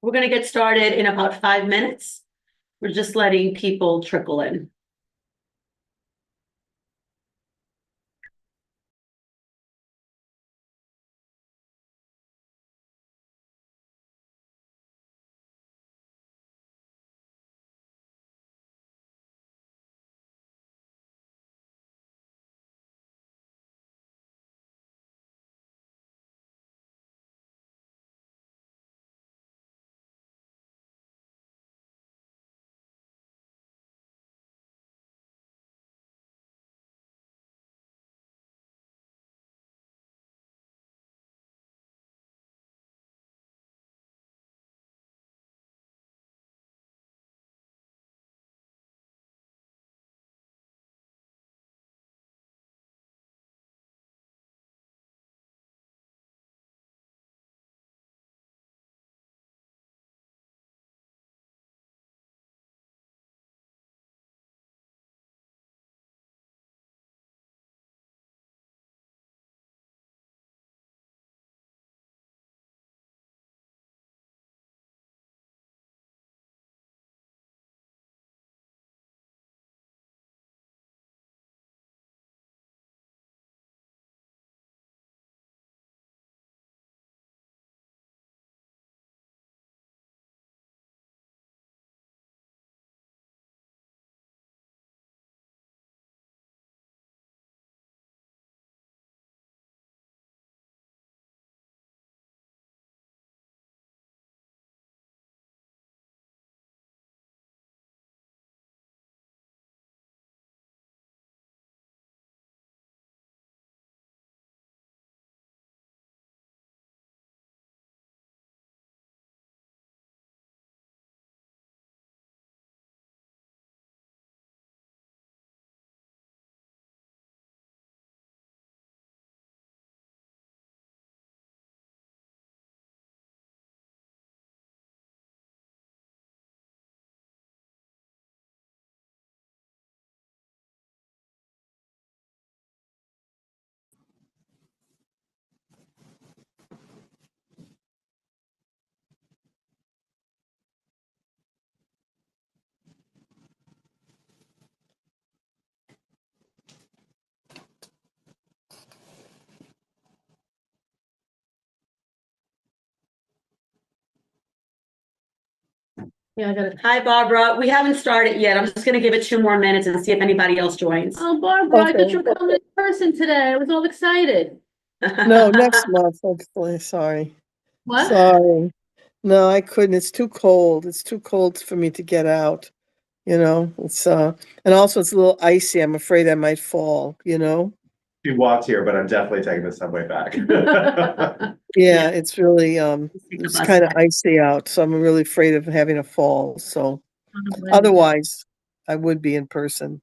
We're gonna get started in about 5 minutes. We're just letting people trickle in. Yeah, I got it. Hi, Barbara. We haven't started yet. I'm just gonna give it 2 more minutes and see if anybody else joins. Oh, Barbara, I thought Okay. you were coming in person today. I was all excited. No, next month, hopefully. Sorry. What? Sorry. No, I couldn't. It's too cold. It's too cold for me to get out. It's and also it's a little icy. I'm afraid I might fall, She walked here, but I'm definitely taking the subway back. Yeah, it's really Take the it's bus kind of back. icy out, so I'm really afraid of having a fall. So otherwise I would be in person.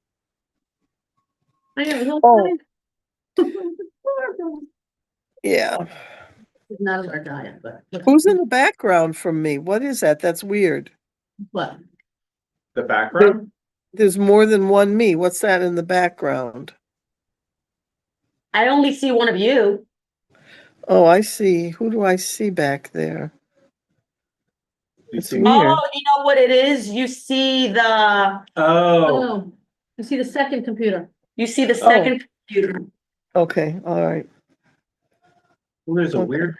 I know, it was Oh, all yeah. It's not our diet, but. Who's in the background from me? What is that? That's weird. What? The background? There's more than one me. What's that in the background? I only see one of you. Oh, I see. Who do I see back there? You It's see- weird. Oh, you know what it is? You see the Oh, Oh, you see the second computer. second computer. Okay, all right. there's a Okay. weird.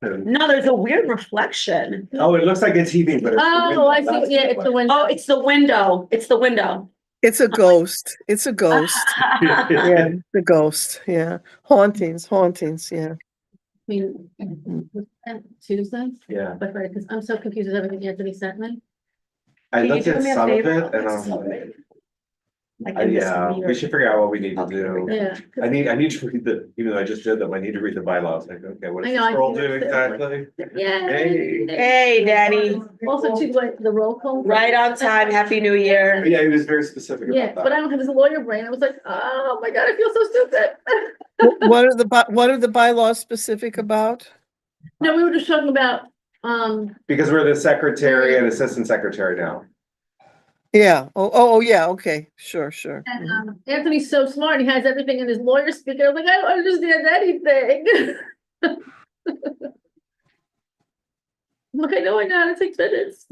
No, there's a weird reflection. Oh, it looks like a TV, but it's the window. Oh, I see, yeah, it's the window. Oh, it's the window. It's the window. It's a ghost. It's a ghost. Yeah, the ghost. Yeah. Hauntings, yeah. I mean, Tuesday, Yeah, but right, because I'm so confused with everything Anthony sent me. I Can you looked do at me a some of favor? it and I was like, Like in this yeah, we weird- should figure out what we need to do. Yeah. I need to read even though I just did them, I need to read the bylaws, like, okay, what I does know, this I role think do that's exactly? Yeah. Hey. Hey, Danny. Also, too, like, the roll call. Right on time. Happy New Year. Yeah, he was very specific Yeah, about but I that. don't have his lawyer brain. I was like, oh my God, I feel so stupid. What are the bylaws specific about? No, we were just talking about, Because we're the secretary and assistant secretary now. Yeah. Oh, yeah. Okay. Sure. and, Mhm. Anthony's so smart. He has everything in his lawyer speaker. I was like, I don't understand anything. Okay, no, I got it, 6 minutes.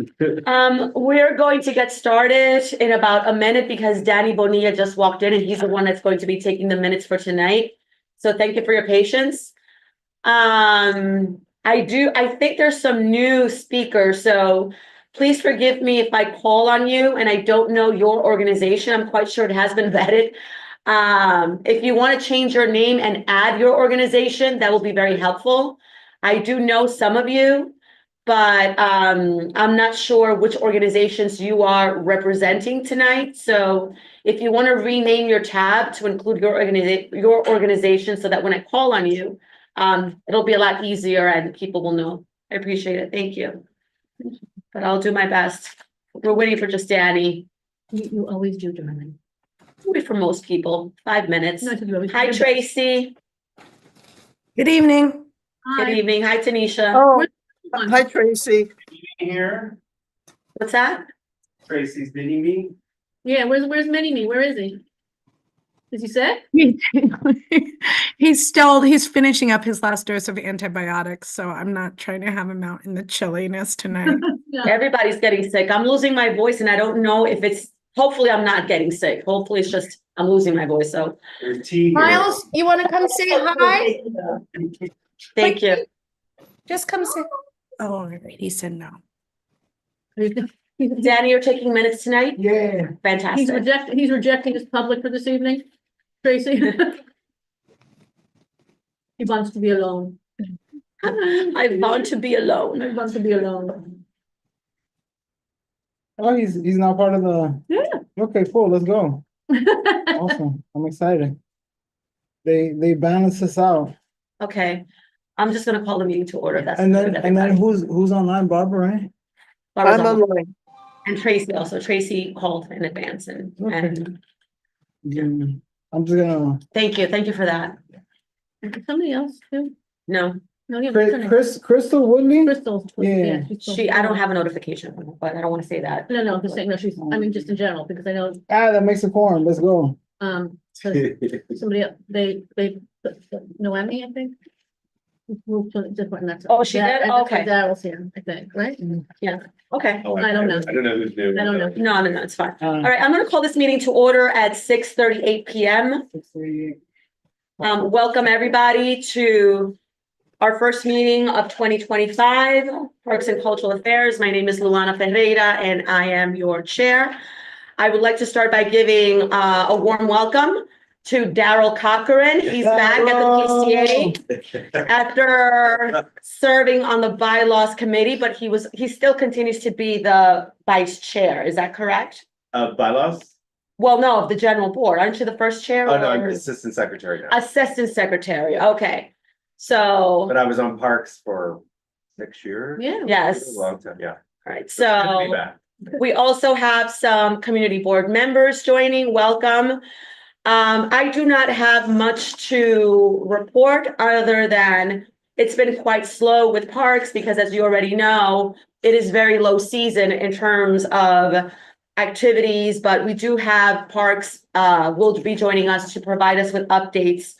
We're going to get started in about a minute because Danny Bonilla just walked in and he's the one that's going to be taking the minutes for tonight. So thank you for your patience. I think there's some new speakers, so please forgive me if I call on you and I don't know your organization. I'm quite sure it has been vetted. If you want to change your name and add your organization, that will be very helpful. I do know some of you, but I'm not sure which organizations you are representing tonight. So if you want to rename your tab to include your organization so that when I call on you, it'll be a lot easier and people will know. I appreciate it. Thank you. But I'll do my best. We're waiting for just Danny. You always do, darling. Wait for most people, 5 minutes. No, I said you always do. Hi, Tracy. Good evening. Good Hi. evening. Hi, Tanisha. Oh, Hi. hi Tracy. Here, What's that? Tracy's meeting me. Yeah, where's Mini-Me? Where is he? Is he sick? He's finishing up his last dose of antibiotics, so I'm not trying to have him out in the chilliness tonight. No. Everybody's getting sick. I'm losing my voice and I don't know if it's, hopefully I'm not getting sick. Hopefully it's just, I'm losing my voice. So There's tea here. Miles, you want to come say hi? thank you. Just come say. Oh, all right. He said no. Danny, you're taking minutes tonight? Yeah. Fantastic. He's rejecting his public for this evening, Tracy. He wants to be alone. I want to be He alone. wants to be alone. Oh, he's not part of the. Yeah. Okay, cool. Let's go. Awesome. I'm excited. They balance us out. Okay. I'm just gonna call the meeting to order. That's. And then who's online, Barbara, right? Barbara's I'm on. online. And Tracy also. Tracy called in advance and I'm just gonna. thank you. Thank you for that. Somebody else too? No, No, yeah. Crystal Woodley? Crystal. Yeah. I don't have a notification, but I don't want to say that. No, I'm just saying, no, I mean, just in general, because I know, That makes a quorum. Let's go. so somebody, else- they, Noemi, I think. Moved to a different, and that's. Oh, she did? and that's why Okay. Daryl's here, I think, right? Okay. Oh, I don't know. I don't know who's new. I don't know. No, it's fine. All right, I'm gonna call this meeting to order at 6:38 PM. Welcome everybody to our first meeting of 2025, Parks and Cultural Affairs. My name is Luana Ferreira and I am your chair. I would like to start by giving a warm welcome to Daryl Cochran. He's back at the PCA after serving on the bylaws committee, but he still continues to be the vice chair. Is that correct? Bylaws? Well, no, of the general board. Aren't you the first chair? Oh, no, I'm or- assistant secretary now, Assistant secretary. Okay. So, but I was on parks for 6 years. Yeah. yes. A long time, yeah. All right. Good to be So back. we also have some community board members joining. Welcome. I do not have much to report other than it's been quite slow with parks because as you already know, it is very low season in terms of activities, but we do have parks will be joining us to provide us with updates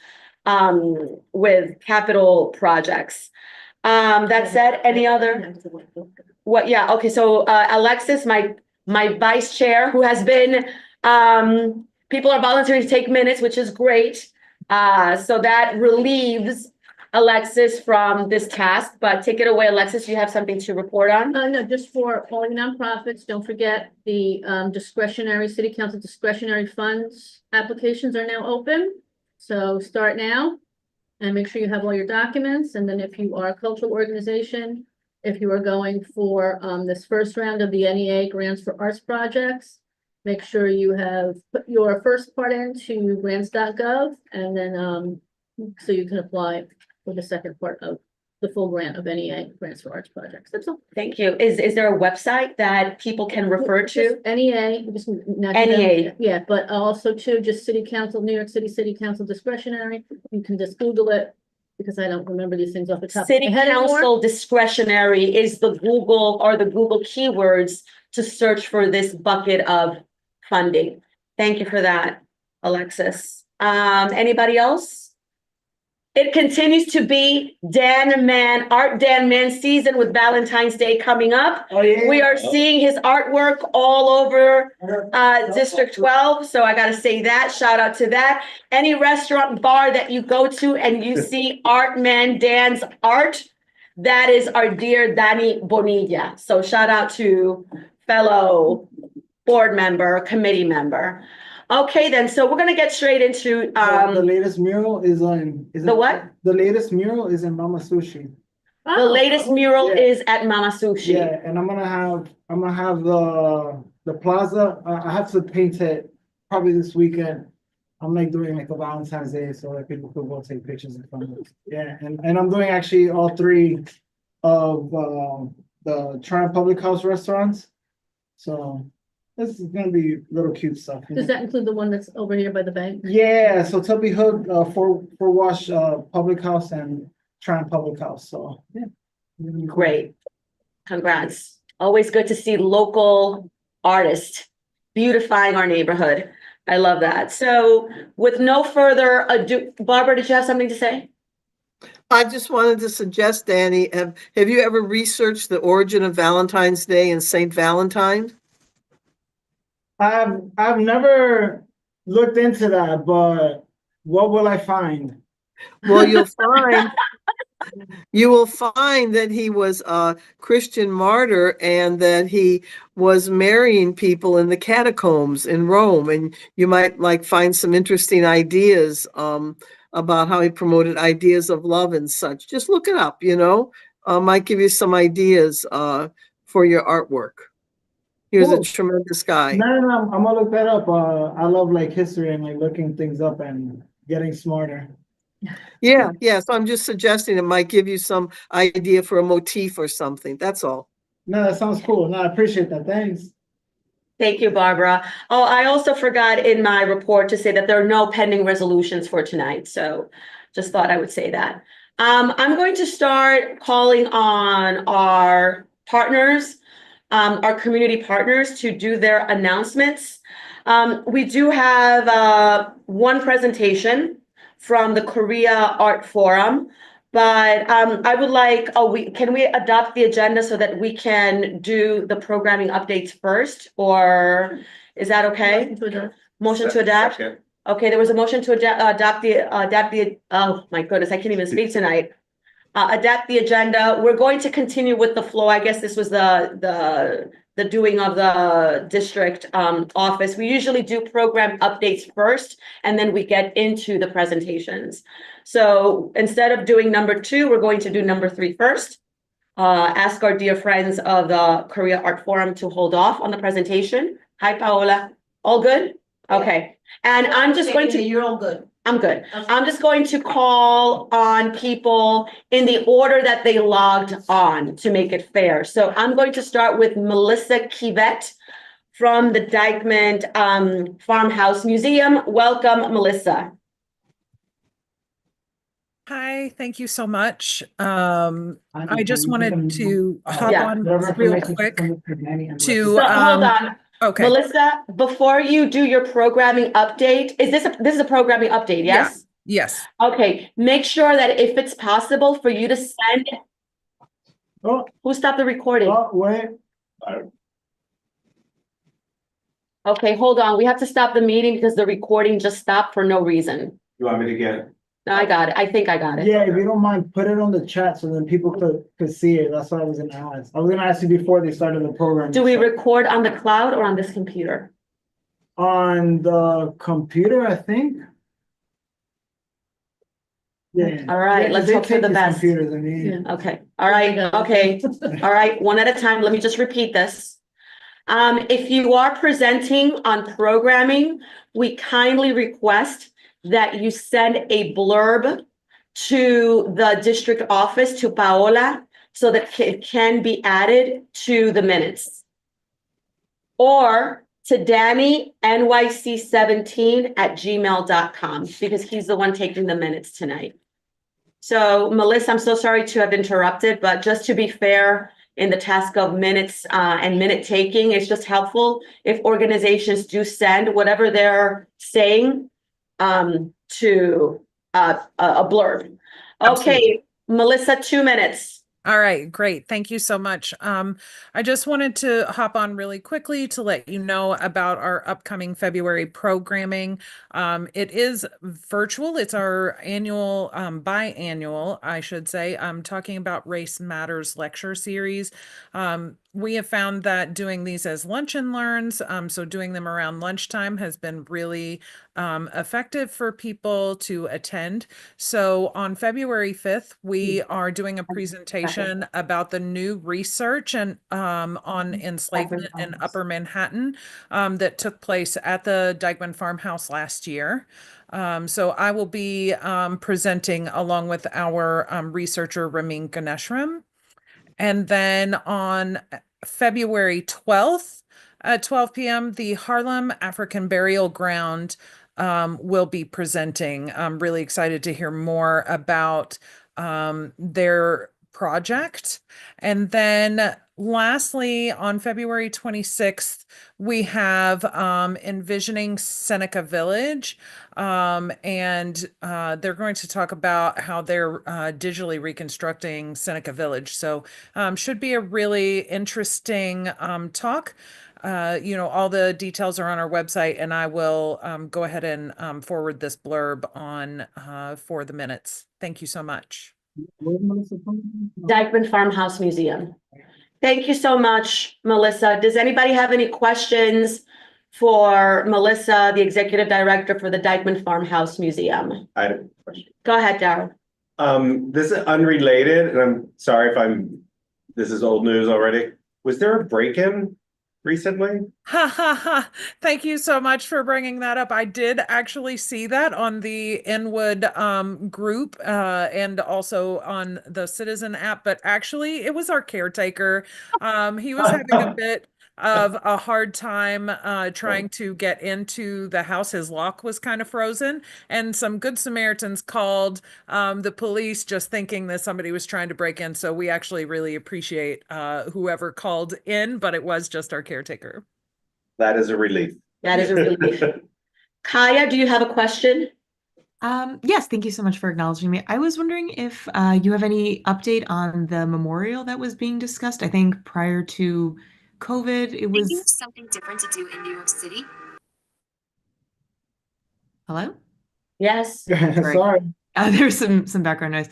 with capital projects. That said, any other? What, yeah, okay, so Alexis, my vice chair, who has been, people are volunteering to take minutes, which is great. So that relieves Alexis from this task, but take it away, Alexis, you have something to report on? No, just for all your nonprofits, don't forget the discretionary, city council discretionary funds applications are now open. So start now and make sure you have all your documents. And then if you are a cultural organization, if you are going for this first round of the NEA grants for arts projects, make sure you have put your first part into grants.gov and then so you can apply for the second part of the full grant of NEA grants for arts projects. That's all. Thank you. Is there a website that people can refer to? Just NEA, just NEA. Yeah, but also too, just city council, New York City City Council discretionary. You can just Google it because I don't remember these things off the top. of my City head anymore. council discretionary is the Google keywords to search for this bucket of funding. Thank you for that, Alexis. Anybody else? It continues to be Art Dan Man season with Valentine's Day coming up. Oh, yeah. We are seeing his artwork all over District 12, so I gotta say that, shout out to that. Any restaurant, bar that you go to and you see Art Man Dan's art, that is our dear Danny Bonilla. So shout out to fellow board member, committee member. Okay, then, so we're gonna get straight into, The latest mural is on. The what? The latest mural is in Mama Sushi. the Oh, latest mural Yeah. is at Mama Sushi. Yeah, and I'm gonna have the plaza, I have to paint it probably this weekend. I'm like doing like a Valentine's Day so that people could go take pictures in front of it. Yeah, and I'm doing actually all three of the Triumph Public House restaurants. So this is gonna be little cute stuff. you know? Does that include the one that's over here by the bank? Yeah, so Tubby Hook, for Wash Public House and Triumph Public House, so yeah. Great. Congrats. Always good to see local artists beautifying our neighborhood. I love that. So with no further ado, Barbara, did you have something to say? I just wanted to suggest, Danny, have you ever researched the origin of Valentine's Day and Saint Valentine? I've never looked into that, but what will I find? Well, you will find that he was a Christian martyr and that he was marrying people in the catacombs in Rome. And you might like find some interesting ideas about how he promoted ideas of love and such. Just look it up, might give you some ideas for your artwork. He was a Cool. tremendous guy. No, I'm gonna look that up. I love like history and like looking things up and getting smarter. Yeah. So I'm just suggesting it might give you some idea for a motif or something. That's all. No, that sounds cool. No, I appreciate that. Thanks. Thank you, Barbara. Oh, I also forgot in my report to say that there are no pending resolutions for tonight, so just thought I would say that. I'm going to start calling on our partners, our community partners to do their announcements. We do have one presentation from the Korea Art Forum. But I would like, can we adopt the agenda so that we can do the programming updates first? Or is that okay? Motion to adapt? Second. Okay, there was a motion to adopt the, oh my goodness, I can't even speak tonight. Adapt the agenda. We're going to continue with the flow. I guess this was the doing of the district office. We usually do program updates first, and then we get into the presentations. So instead of doing number 2, we're going to do number 3 first. Ask our dear friends of the Korea Art Forum to hold off on the presentation. Hi, Paola. All good? Okay. And I'm just going to. You're all good. I'm good. I'm just going to call on people in the order that they logged on to make it fair. So I'm going to start with Melissa Kivet from the Dykeman Farmhouse Museum. Welcome, Melissa. Hi, thank you so much. I just wanted to hop Yeah. on real quick to, So hold on. okay, Melissa, before you do your programming update, this is a programming update, yes? yes, Okay, make sure that if it's possible for you to send, Oh, who stopped the recording? wait. Okay, hold on. We have to stop the meeting because the recording just stopped for no reason. You want me to get? No, I got it. I think I got it. Yeah, if you don't mind, put it on the chat so then people could see it. That's what I was gonna ask. I was gonna ask you before they started the program. Do we record on the cloud or on this computer? On the computer, I think. Yeah. All right, Yeah, 'cause let's they hope for take the these best. Computers, I mean. Yeah. Okay, all right, okay. All right, one at a time. Let me just repeat this. If you are presenting on programming, we kindly request that you send a blurb to the district office, to Paola, so that it can be added to the minutes. Or to Danny, nyc17@gmail.com, because he's the one taking the minutes tonight. So Melissa, I'm so sorry to have interrupted, but just to be fair in the task of minutes and minute taking, it's just helpful if organizations do send whatever they're saying to a blurb. Okay, Melissa, 2 minutes. All right, great. Thank you so much. I just wanted to hop on really quickly to let you know about our upcoming February programming. It is virtual. It's our annual, biannual, I should say. I'm talking about Race Matters lecture series. We have found that doing these as lunch and learns, so doing them around lunchtime has been really effective for people to attend. So on February 5th, we are doing a presentation about the new research and on enslavement in Upper Manhattan that took place at the Dyckman Farmhouse last year. So I will be presenting along with our researcher Ramin Ganeshram. And then on February 12th at 12 p.m., the Harlem African Burial Ground will be presenting. I'm really excited to hear more about their project. And then lastly, on February 26th, we have Envisioning Seneca Village. And they're going to talk about how they're digitally reconstructing Seneca Village. So should be a really interesting talk. All the details are on our website, and I will go ahead and forward this blurb on for the minutes. Thank you so much. Where's Melissa from? Dyckman Farmhouse Museum. Thank you so much, Melissa. Does anybody have any questions for Melissa, the Executive Director for the Dyckman Farmhouse Museum? I had a question. Go ahead, Daryl. This is unrelated, and I'm sorry if this is old news already. Was there a break-in recently? Ha ha ha. Thank you so much for bringing that up. I did actually see that on the Inwood group and also on the Citizen app, but actually it was our caretaker. He was having a bit of a hard time trying to get into the house. His lock was kind of frozen, and some good Samaritans called the police just thinking that somebody was trying to break in. So we actually really appreciate whoever called in, but it was just our caretaker. That is a relief. That is a relief. Kaya, do you have a question? Yes, thank you so much for acknowledging me. I was wondering if you have any update on the memorial that was being discussed. I think prior to COVID, it was. Thinking of something different to do in New York City? Hello? Yes. Sorry. There's some background noise.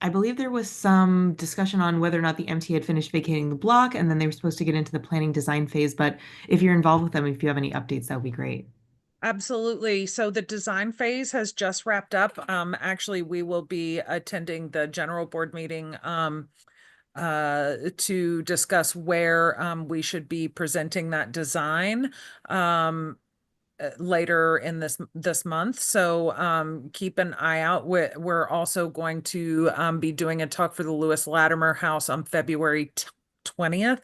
I believe there was some discussion on whether or not the MT had finished vacating the block, and then they were supposed to get into the planning design phase. But if you're involved with them, if you have any updates, that would be great. Absolutely. So the design phase has just wrapped up. Actually, we will be attending the general board meeting to discuss where we should be presenting that design later in this month. So keep an eye out. We're also going to be doing a talk for the Lewis Latimer House on February 20th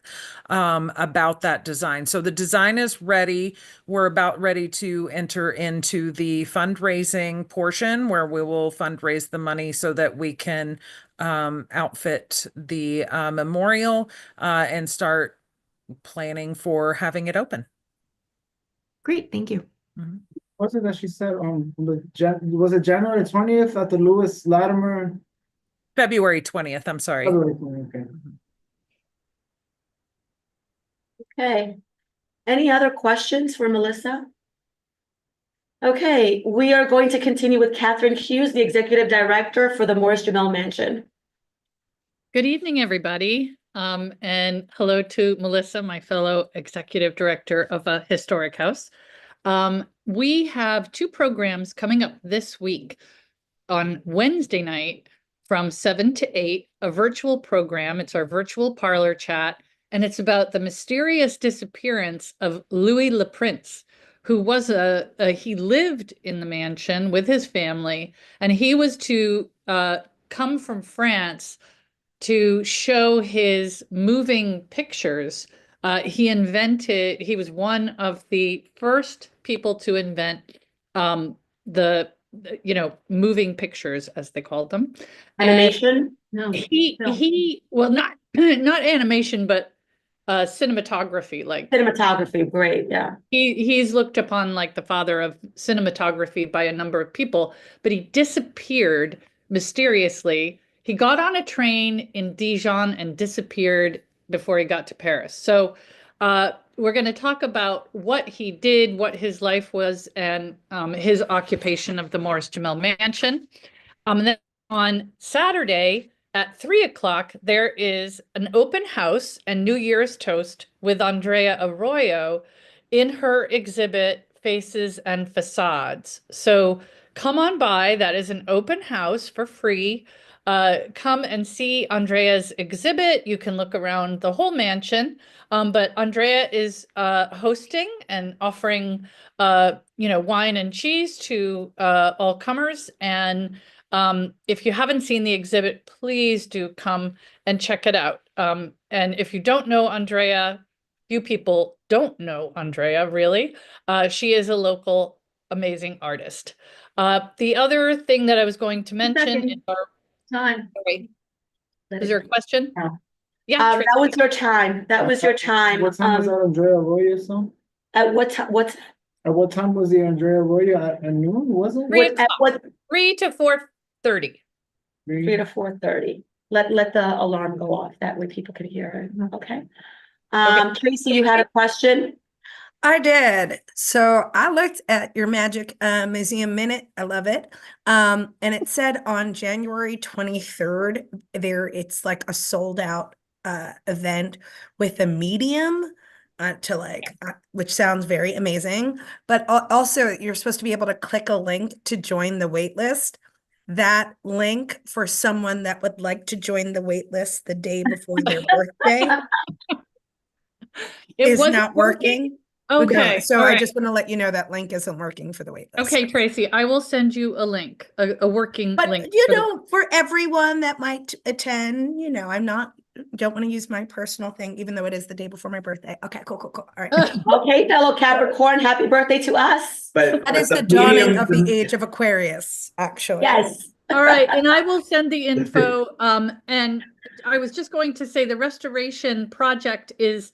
about that design. So the design is ready. We're about ready to enter into the fundraising portion where we will fundraise the money so that we can outfit the memorial and start planning for having it open. Great, thank you. Mhm. What's it that she said was it January 20th at the Lewis Latimer? February 20th, I'm sorry. February 20th, okay. Okay. Any other questions for Melissa? Okay, we are going to continue with Catherine Hughes, the Executive Director for the Morris Jamel Mansion. Good evening, everybody. And hello to Melissa, my fellow Executive Director of a historic house. We have two programs coming up this week. On Wednesday night from 7 to 8, a virtual program. It's our virtual parlor chat, and it's about the mysterious disappearance of Louis Le Prince, who was he lived in the mansion with his family, and he was to come from France to show his moving pictures. He was one of the first people to invent the moving pictures, as they called them. Animation? No. Well, not animation, but cinematography. Like Cinematography, great, yeah. he's looked upon like the father of cinematography by a number of people, but he disappeared mysteriously, he got on a train in Dijon and disappeared before he got to Paris. So we're going to talk about what he did, what his life was, and his occupation of the Maurice Jamel Mansion. And then on Saturday at 3 o'clock, there is an open house and New Year's toast with Andrea Arroyo in her exhibit Faces and Facades. So come on by. That is an open house for free. Come and see Andrea's exhibit. You can look around the whole mansion. But Andrea is hosting and offering wine and cheese to all comers. And if you haven't seen the exhibit, please do come and check it out. And if you don't know Andrea, few people don't know Andrea, really. She is a local amazing artist. The other thing that I was going to mention is our Time. sorry. Is there a question? Yeah. Yeah, That Tracy. was your time. That was your time. What time was that Andrea Arroyo song? At what time, At what time was the Andrea Arroyo? At noon, was it? Three at what, 3 to 4:30. 3 to 4:30? Let the alarm go off. That way people can hear it. Okay. Tracy, you had a question? I did. So I looked at your Magic Museum Minute. I love it. And it said on January 23rd, it's like a sold out event with a medium which sounds very amazing. But also you're supposed to be able to click a link to join the wait list. That link for someone that would like to join the wait list the day before their birthday is wasn't not working. Okay. So all I right. just want to let you know that link isn't working for the wait list. Okay, Tracy, I will send you a link, a working But link. for everyone that might attend, don't want to use my personal thing, even though it is the day before my birthday. Okay, cool. All right. Okay, fellow Capricorn, happy birthday to us. That is the dawning of the age of Aquarius, actually. Yes. All right, and I will send the info. And I was just going to say the restoration project is,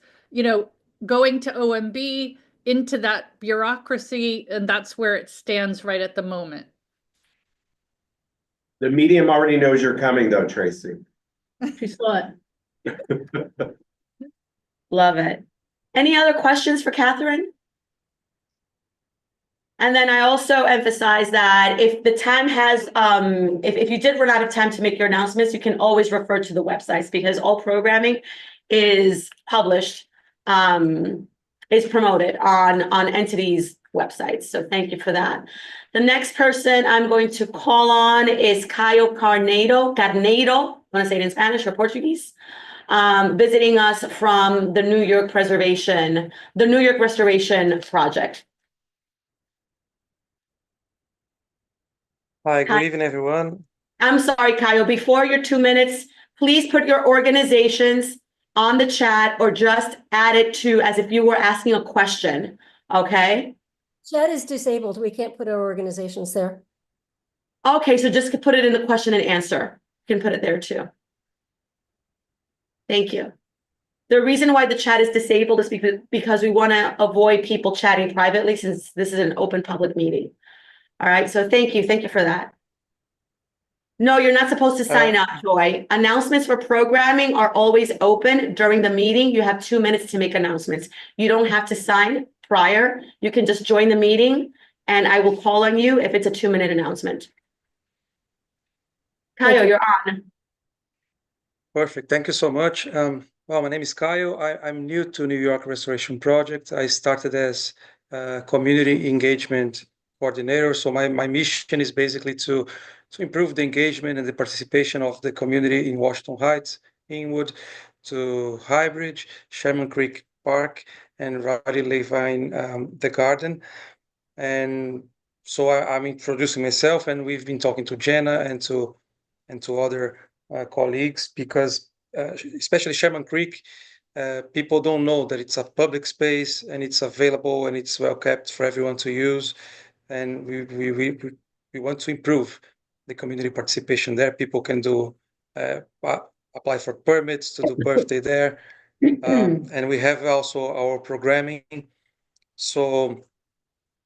going to OMB into that bureaucracy, and that's where it stands right at the moment. The medium already knows you're coming though, Tracy. She saw it. Love it. Any other questions for Catherine? And then I also emphasize that if the time has, if you did run out of time to make your announcements, you can always refer to the websites because all programming is published, is promoted on entities' websites. So thank you for that. The next person I'm going to call on is Caio Carneiro. I want to say it in Spanish or Portuguese. Visiting us from the New York Restoration Project. Hi, good evening, everyone. I'm sorry, Caio, before your 2 minutes, please put your organizations on the chat or just add it to as if you were asking a question, okay? Chat is disabled. We can't put our organizations there. Okay, so just put it in the question and answer. You can put it there too. Thank you. The reason why the chat is disabled is because we want to avoid people chatting privately since this is an open public meeting. All right, so thank you for that. No, you're not supposed to sign up, Joy. Announcements for programming are always open during the meeting. You have 2 minutes to make announcements. You don't have to sign prior. You can just join the meeting and I will call on you if it's a 2-minute announcement. Caio, you're on. Perfect. Thank you so much. Well, my name is Caio. I'm new to New York Restoration Project. I started as community engagement coordinator. So my mission is basically to improve the engagement and the participation of the community in Washington Heights, Inwood, to Highbridge, Sherman Creek Park, and Roddy Levine, the garden. And so I'm introducing myself, and we've been talking to Jenna and to other colleagues because especially Sherman Creek, people don't know that it's a public space and it's available and it's well kept for everyone to use. And we want to improve the community participation there. People can do apply for permits to do birthday there. And we have also our programming. So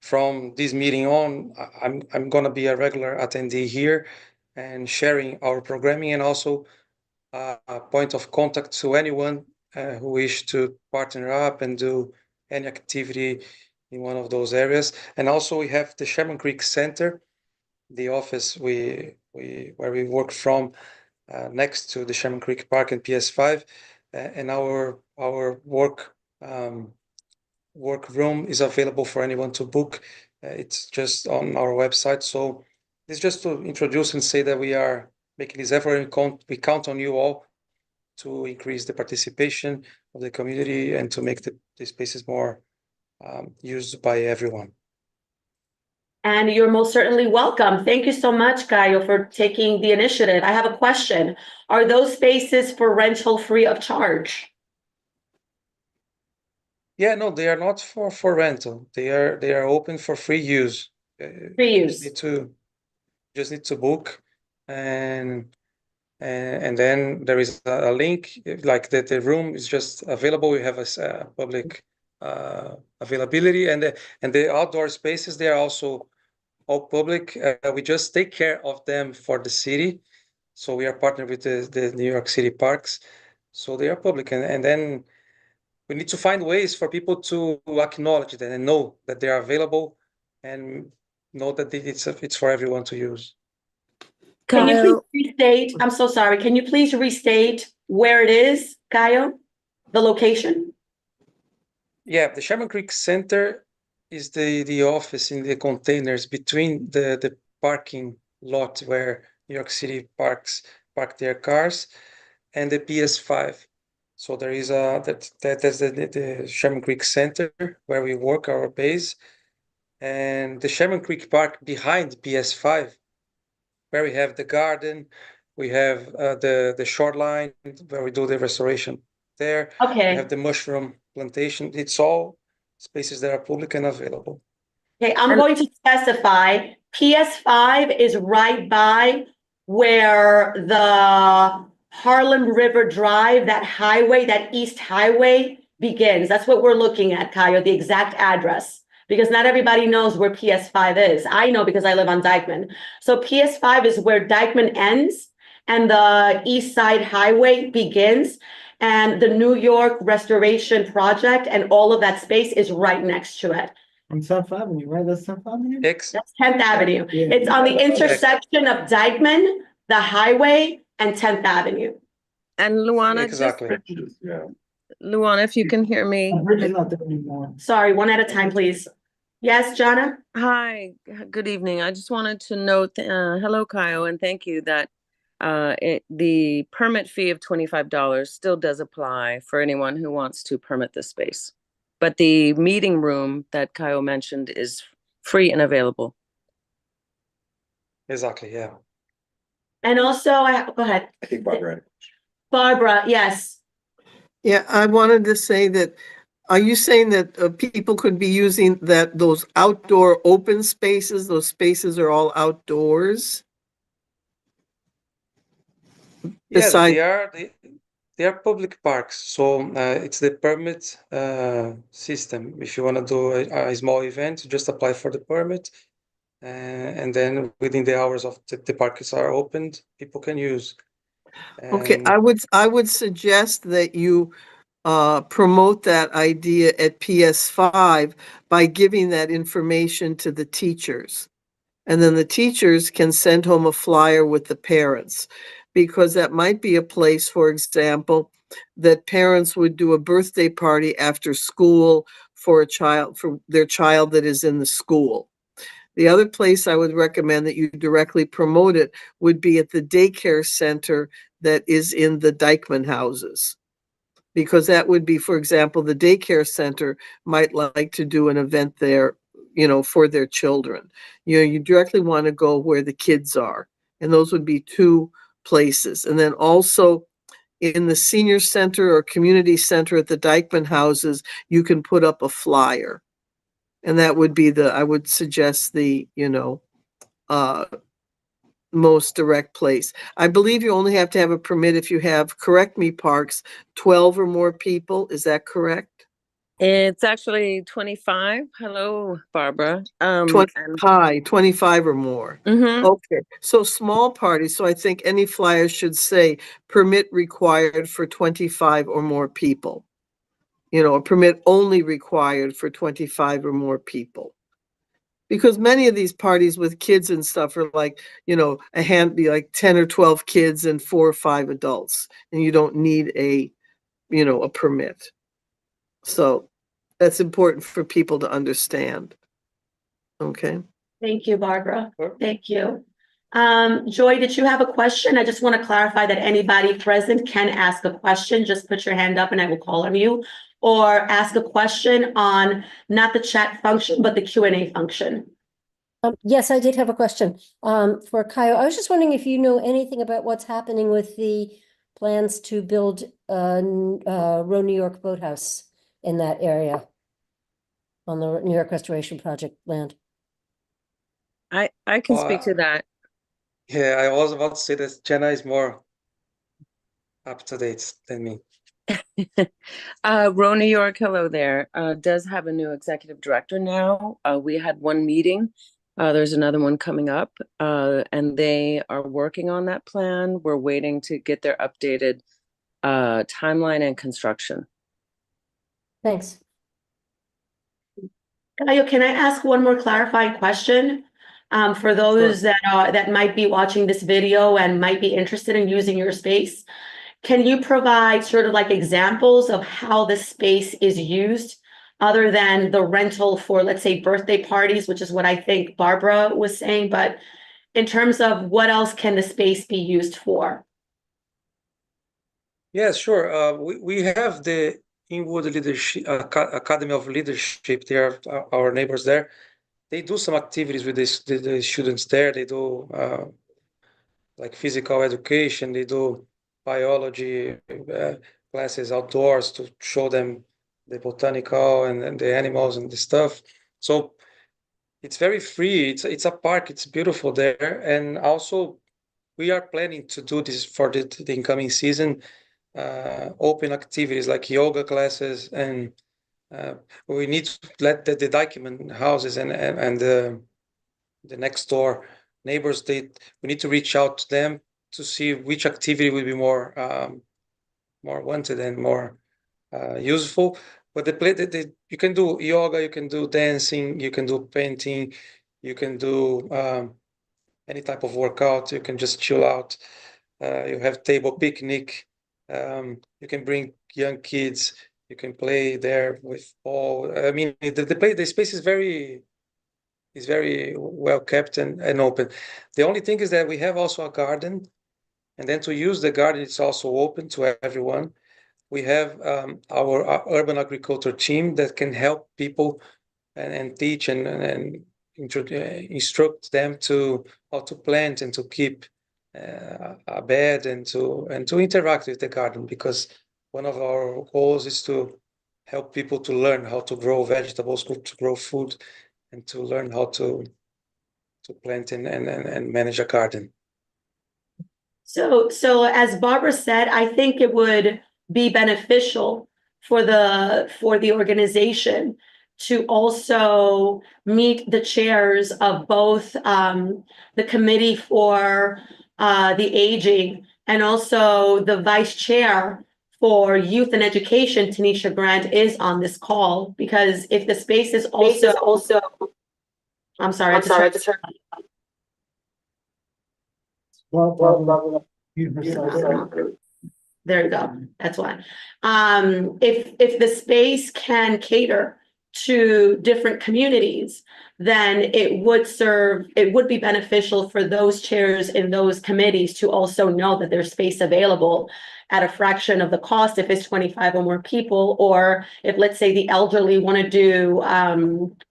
from this meeting on, I'm gonna be a regular attendee here. and sharing our programming, and also a point of contact to anyone who wish to partner up and do any activity in one of those areas. And also we have the Sherman Creek Center, the office where we work from, next to the Sherman Creek Park and PS5, and our work room is available for anyone to book. It's just on our website. So it's just to introduce and say that we are making this effort, and we count on you all to increase the participation of the community and to make the spaces more used by everyone. And you're most certainly welcome. Thank you so much, Caio, for taking the initiative. I have a question. Are those spaces for rental free of charge? Yeah, no, they are not for rental. They are open for free use. Free use. Just need to book, and then there is a link, like the room is just available. We have a public availability, and the outdoor spaces, they are also all public. We just take care of them for the city, so we are partnered with the New York City Parks, so they are public, and then we need to find ways for people to acknowledge that and know that they are available, and know that it's for everyone to use. Can you please restate? I'm so sorry. Can you please restate where it is, Caio? The location? Yeah, the Sherman Creek Center is the office in the containers between the parking lot where New York City Parks park their cars and the PS5. So there is that's the Sherman Creek Center where we work our base, and the Sherman Creek Park behind PS5, where we have the garden, we have the shoreline where we do the restoration there. Okay. We have the mushroom plantation. It's all spaces that are public and available. Okay, I'm going to specify PS5 is right by where the Harlem River Drive, that highway, that East Highway begins. That's what we're looking at, Caio, the exact address, because not everybody knows where PS5 is. I know because I live on Dyckman. So PS5 is where Dyckman ends and the East Side Highway begins. And the New York Restoration Project and all of that space is right next to it. On 10th Avenue, right? That's 10th Avenue? X. That's 10th Avenue. Yeah. It's on the intersection of Dyckman, the highway, and 10th Avenue. And Luana, Exactly. Luana, if you can hear me. The bridge is not there anymore. Sorry, one at a time, please. Yes, Jana? Hi, good evening. I just wanted to note, hello, Caio, and thank you that the permit fee of $25 still does apply for anyone who wants to permit the space. But the meeting room that Caio mentioned is free and available. Exactly, yeah. And also, go ahead. I think Barbara. Barbara, yes. Yeah, I wanted to say that, are you saying that people could be using those outdoor open spaces? Those spaces are all outdoors? Yeah, they are public parks, so it's the permit system. If you want to do a small event, you just apply for the permit, and then within the hours of the parks are opened, people can use. Okay, I would suggest that you promote that idea at PS5 by giving that information to the teachers. And then the teachers can send home a flyer with the parents, because that might be a place, for example, that parents would do a birthday party after school for their child that is in the school. The other place I would recommend that you directly promote it would be at the daycare center that is in the Dyckman houses. Because that would be, for example, the daycare center might like to do an event there, for their children. You directly want to go where the kids are. And those would be two places. And then also in the senior center or community center at the Dyckman houses, you can put up a flyer. And that would be I would suggest the, most direct place. I believe you only have to have a permit if you have, correct me, Parks, 12 or more people. Is that correct? It's actually 25. Hello, Barbara. 25 or more. Mhm. Okay, so small parties, so I think any flyer should say permit required for 25 or more people. You know, a permit only required for 25 or more people. Because many of these parties with kids and stuff are like, you know, be like 10 or 12 kids and 4 or 5 adults, and you don't need a permit. So that's important for people to understand. Okay. Thank you, Barbara. Sure. Thank you. Joy, did you have a question? I just want to clarify that anybody present can ask a question. Just put your hand up and I will call on you. Or ask a question on not the chat function, but the Q&A function. Yes, I did have a question for Kaio. I was just wondering if you know anything about what's happening with the plans to build Row New York Boathouse in that area on the New York Restoration Project land. I can speak to that. Yeah, I was about to say that Jenna is more up to date than me. Row New York, hello there, does have a new executive director now. We had one meeting. There's another one coming up, and they are working on that plan. We're waiting to get their updated timeline and construction. Thanks. Kaio, can I ask one more clarifying question? For those that might be watching this video and might be interested in using your space. Can you provide sort of like examples of how the space is used other than the rental for, let's say, birthday parties, which is what I think Barbara was saying, but in terms of what else can the space be used for? Yeah, sure. We have the Inwood Leadership Academy of Leadership. They are our neighbors there. They do some activities with the students there. They do like physical education. They do biology classes outdoors to show them the botanical and the animals and the stuff. So it's very free. It's a park. It's beautiful there. And also we are planning to do this for the incoming season, open activities like yoga classes, and we need to let the Dykeman houses and the next door neighbors, we need to reach out to them to see which activity will be more wanted and more useful. But you can do yoga, you can do dancing, you can do painting, you can do any type of workout. You can just chill out. You have table picnic. You can bring young kids. You can play there with all. I mean, the space is very well kept and open. The only thing is that we have also a garden, and then to use the garden, it's also open to everyone. We have our urban agriculture team that can help people and teach and instruct them to how to plant and to keep a bed and to interact with the garden, because one of our goals is to help people to learn how to grow vegetables, to grow food, and to learn how to plant and manage a garden. So as Barbara said, I think it would be beneficial for the organization to also meet the chairs of both the committee for the aging and also the vice chair for youth and education. Tanisha Grant is on this call, because if the space is also I'm sorry, I just heard. There you go. That's why. If the space can cater to different communities, then it would be beneficial for those chairs in those committees to also know that there's space available at a fraction of the cost if it's 25 or more people, or if, let's say, the elderly want to do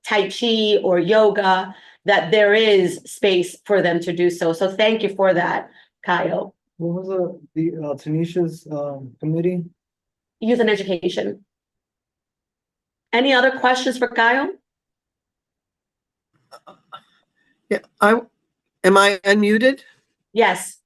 Tai Chi or yoga, that there is space for them to do so. So thank you for that, Kaio. What was the Tanisha's committee? Youth and education. Any other questions for Kaio? Yeah, am I unmuted? Yes.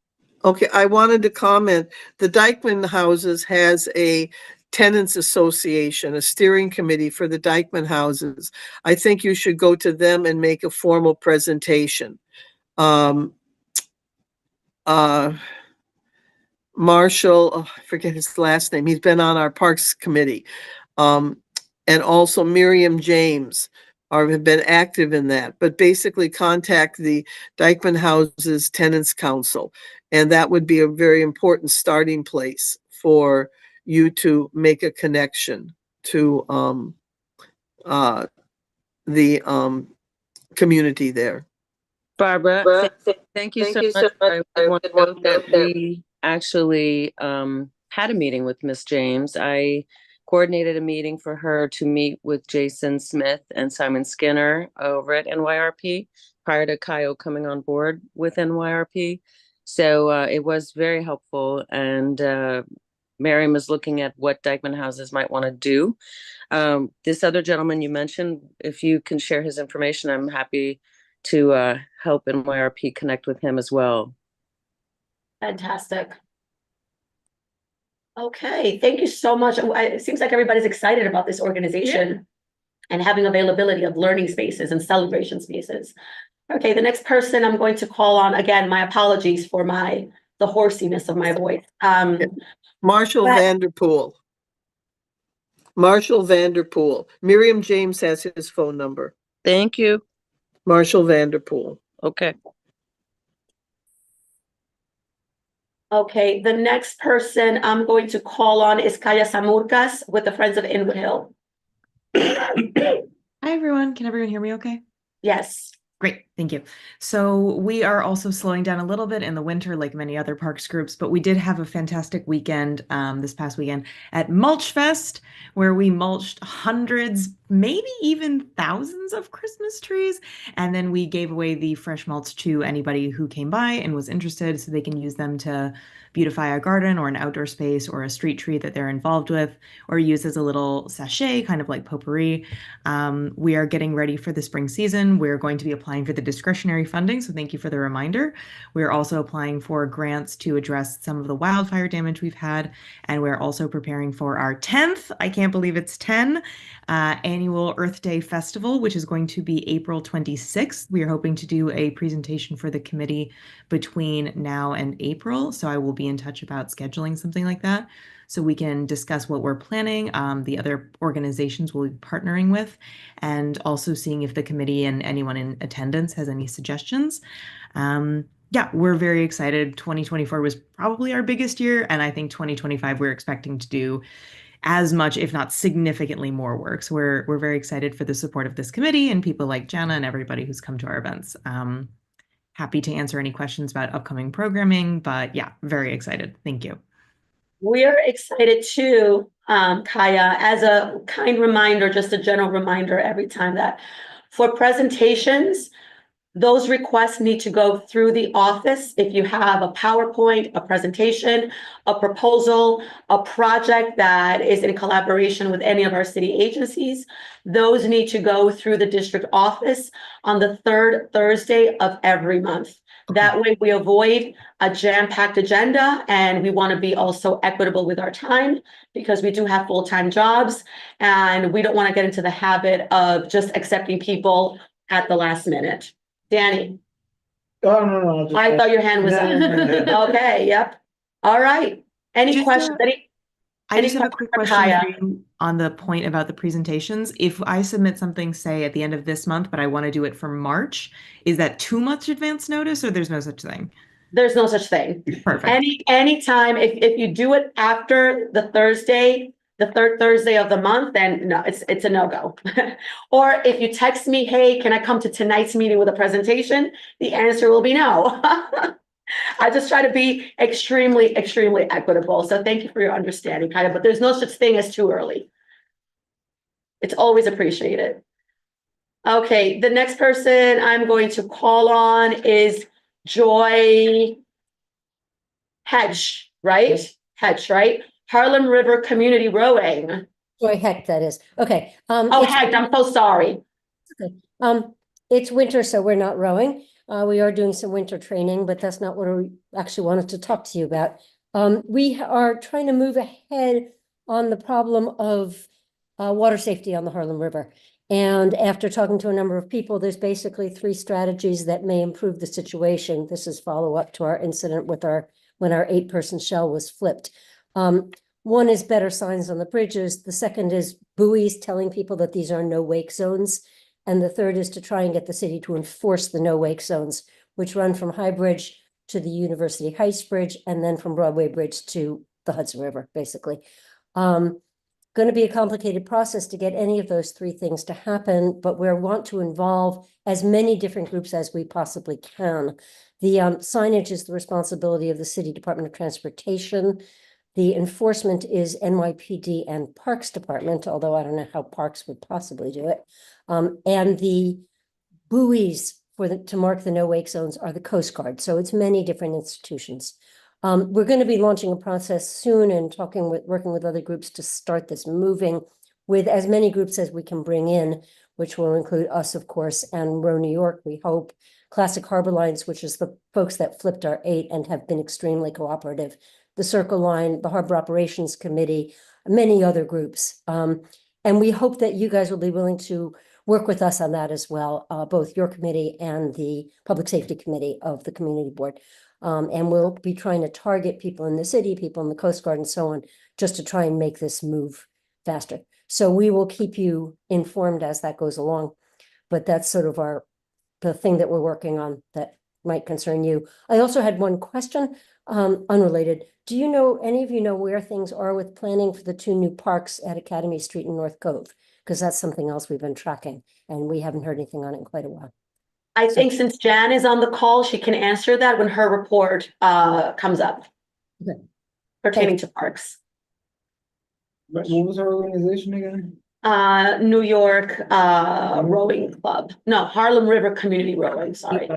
Okay, I wanted to comment, the Dykeman Houses has a Tenants Association, a steering committee for the Dyckman houses. I think you should go to them and make a formal presentation. Marshall, oh, I forget his last name. He's been on our Parks Committee. And also Miriam James have been active in that, but basically contact the Dyckman Houses Tenants Council. And that would be a very important starting place for you to make a connection to the community there. Barbara, thank you so much. I want to note that we actually had a meeting with Miss James. I coordinated a meeting for her to meet with Jason Smith and Simon Skinner over at NYRP prior to Kaio coming on board with NYRP. So it was very helpful, and Miriam is looking at what Dyckman Houses might want to do. This other gentleman you mentioned, if you can share his information, I'm happy to help NYRP connect with him as well. Fantastic. Okay, thank you so much. It seems like everybody's excited about this organization and having availability of learning spaces and celebration spaces. Okay, the next person I'm going to call on, again, my apologies for the horsiness of my voice. Marshall Vanderpool. Marshall Vanderpool. Miriam James has his phone number. Thank you. Marshall Vanderpool. Okay. Okay, the next person I'm going to call on is Kaya Samurkas with the Friends of Inwood Hill. Hi, everyone. Can everyone hear me okay? Yes. Great, thank you. So we are also slowing down a little bit in the winter, like many other parks groups, but we did have a fantastic weekend this past weekend at Mulch Fest, where we mulched hundreds, maybe even thousands of Christmas trees. And then we gave away the fresh mulch to anybody who came by and was interested, so they can use them to beautify a garden or an outdoor space or a street tree that they're involved with, or use as a little sachet, kind of like potpourri. We are getting ready for the spring season. We're going to be applying for the discretionary funding, so thank you for the reminder. We're also applying for grants to address some of the wildfire damage we've had, and we're also preparing for our 10th, I can't believe it's 10, annual Earth Day Festival, which is going to be April 26th. We are hoping to do a presentation for the committee between now and April, so I will be in touch about scheduling something like that so we can discuss what we're planning, the other organizations we'll be partnering with, and also seeing if the committee and anyone in attendance has any suggestions. Yeah, we're very excited. 2024 was probably our biggest year, and I think 2025 we're expecting to do as much, if not significantly more work. So we're very excited for the support of this committee and people like Jana and everybody who's come to our events. Happy to answer any questions about upcoming programming, but yeah, very excited. Thank you. We're excited too, Kaya, as a kind reminder, just a general reminder every time that for presentations, those requests need to go through the office. If you have a PowerPoint, a presentation, a proposal, a project that is in collaboration with any of our city agencies, those need to go through the district office on the third Thursday of every month. That way we avoid a jam-packed agenda, and we want to be also equitable with our time because we do have full-time jobs, and we don't want to get into the habit of just accepting people at the last minute. Danny. Oh, no. I thought your hand was up. Okay, yep. All right. Any questions? I just have a quick question for you on the point about the presentations. If I submit something, say, at the end of this month, but I want to do it for March, is that too much advance notice, or there's no such thing? There's no such thing. Perfect. Anytime, if you do it after the third Thursday of the month, then no, it's a no-go. Or if you text me, hey, can I come to tonight's meeting with a presentation? The answer will be no. I just try to be extremely, extremely equitable. So thank you for your understanding, Kaya, but there's no such thing as too early. It's always appreciated. Okay, the next person I'm going to call on is Joy Hedge, right? Hedge, right? Harlem River Community Rowing. Joy Heck, that is. Okay. Oh, Heck, I'm so sorry. Okay. It's winter, so we're not rowing. We are doing some winter training, but that's not what we actually wanted to talk to you about. We are trying to move ahead on the problem of water safety on the Harlem River. And after talking to a number of people, there's basically 3 strategies that may improve the situation. This is follow-up to our incident with when our 8-person shell was flipped. One is better signs on the bridges. The second is buoys telling people that these are no wake zones. And the third is to try and get the city to enforce the no wake zones, which run from High Bridge to the University Heights Bridge, and then from Broadway Bridge to the Hudson River, basically. Going to be a complicated process to get any of those 3 things to happen, but we want to involve as many different groups as we possibly can. The signage is the responsibility of the City Department of Transportation. The enforcement is NYPD and Parks Department, although I don't know how Parks would possibly do it. And the buoys to mark the no wake zones are the Coast Guard. So it's many different institutions. We're going to be launching a process soon and working with other groups to start this moving with as many groups as we can bring in, which will include us, of course, and Row New York, we hope, Classic Harbor Lines, which is the folks that flipped our 8 and have been extremely cooperative, the Circle Line, the Harbor Operations Committee, many other groups. And we hope that you guys will be willing to work with us on that as well, both your committee and the Public Safety Committee of the Community Board. And we'll be trying to target people in the city, people in the Coast Guard and so on, just to try and make this move faster. So we will keep you informed as that goes along. But that's sort of the thing that we're working on that might concern you. I also had one question, unrelated. Do you know, any of you know where things are with planning for the 2 new parks at Academy Street and North Cove? Because that's something else we've been tracking and we haven't heard anything on it in quite a while. I think since Jan is on the call, she can answer that when her report comes up. Okay. Pertaining to parks. What was our organization again? New York Rowing Club. No, Harlem River Community Rowing, sorry.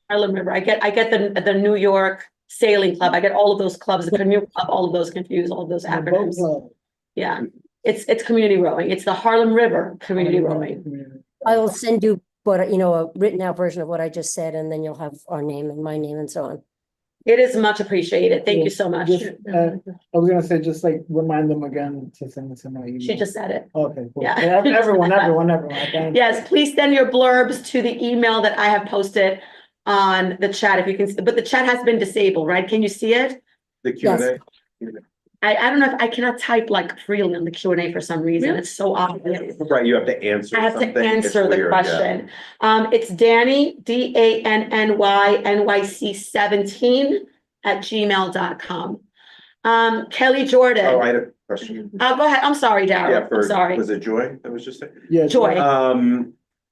Harlem River. I get the New York Sailing Club. I get all of those clubs, the Canoe Club, all of those confused, all of those acronyms. Yeah, it's community rowing. It's the Harlem River Community Rowing. I will send you a written out version of what I just said, and then you'll have our name and my name and so on. It is much appreciated. Thank you so much. I was gonna say, just like remind them again to send it to my email. She just said it. Okay, cool. Yeah. Everyone. Yes, please send your blurbs to the email that I have posted on the chat if you can, but the chat has been disabled, right? Can you see it? The Q&A. I don't know if I cannot type like freely on the Q&A for some reason. Really? It's so obvious. Right, you have to answer I have to something. It's answer the weird, yeah. question. It's Danny, DANNYNYC17 @gmail.com. Kelly Jordan. Oh, I had a question. Go ahead. I'm sorry, Yeah, Darryl. I'm sorry. was it Joy that was just saying? Yeah. Joy.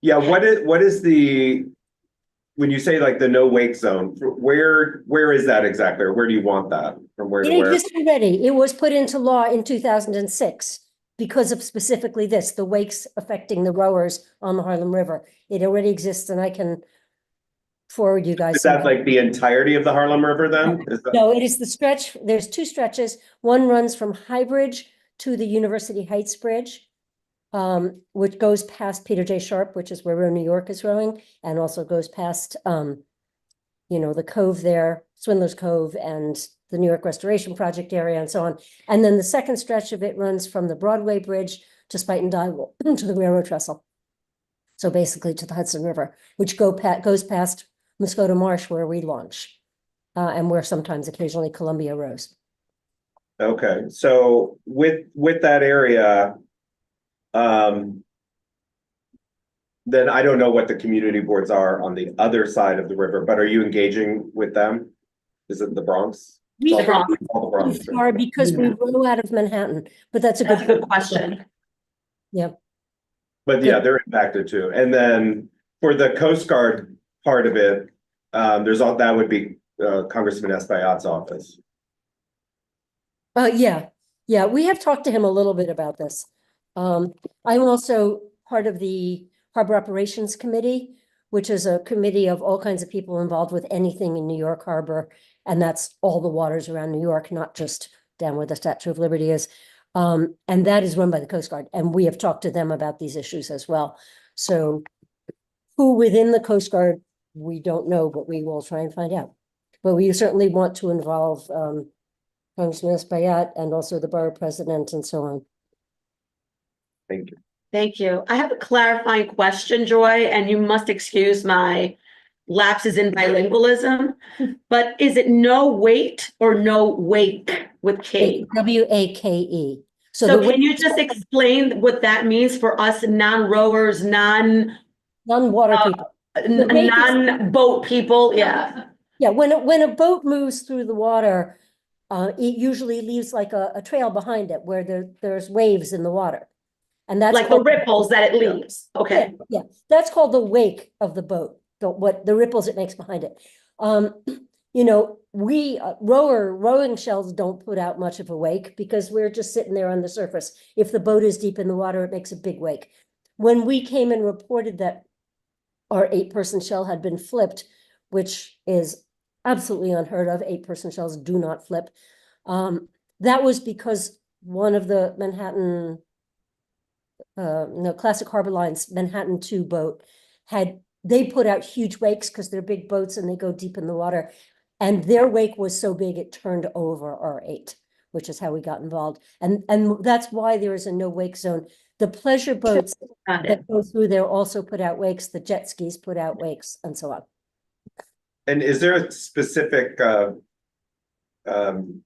Yeah, what is the, when you say like the no wake zone, where is that exactly? Or where do you want that? From where to It where? exists already. It was put into law in 2006 because of specifically this, the wakes affecting the rowers on the Harlem River. It already exists, and I can forward you guys. Is that like the entirety of the Harlem River then? Is that- No, it is the stretch. There's 2 stretches. One runs from High Bridge to the University Heights Bridge, which goes past Peter J. Sharp, which is where Row New York is rowing, and also goes past, the cove there, Swindler's Cove, and the New York Restoration Project area, and so on. And then the second stretch of it runs from the Broadway Bridge to Spuyten Duyvil to the railroad trestle. So basically to the Hudson River, which goes past Muscota Marsh, where we launch, and where sometimes occasionally Columbia rows. Okay, so with that area, then I don't know what the community boards are on the other side of the river, but are you engaging with them? Is it the Bronx? We The Bronx. All the Bronx. are because we row out of Manhattan, but that's a That's a good good question. Yeah. But yeah, they're impacted too. And then for the Coast Guard part of it, that would be Congressman Espaillat's office. Yeah, we have talked to him a little bit about this. I'm also part of the Harbor Operations Committee, which is a committee of all kinds of people involved with anything in New York Harbor. And that's all the waters around New York, not just down where the Statue of Liberty is. And that is run by the Coast Guard. And we have talked to them about these issues as well. So who within the Coast Guard, we don't know, but we will try and find out. But we certainly want to involve Congressman Espaillat, and also the borough president and so on. Thank you. Thank you. I have a clarifying question, Joy, and you must excuse my lapses in bilingualism. But is it no wait or no wake with K? It's WAKE. So the can wake- you just explain what that means for us non-rowers, Non-water people. The wake is- non-boat people? Yeah. Yeah, when a boat moves through the water, it usually leaves like a trail behind it where there's waves in the water. And that's Like the called- ripples that it leaves. Okay. Yeah, that's called the wake of the boat, the ripples it makes behind it. You know, we rowing shells don't put out much of a wake because we're just sitting there on the surface. If the boat is deep in the water, it makes a big wake. When we came and reported that our 8-person shell had been flipped, which is absolutely unheard of, 8-person shells do not flip. That was because one of the Manhattan Classic Harbor Line's Manhattan 2 boat they put out huge wakes because they're big boats and they go deep in the water. And their wake was so big, it turned over our 8, which is how we got involved. And that's why there is a no wake zone. The pleasure boats that go through there also put out wakes. The jet skis put out wakes and so on. And is there a specific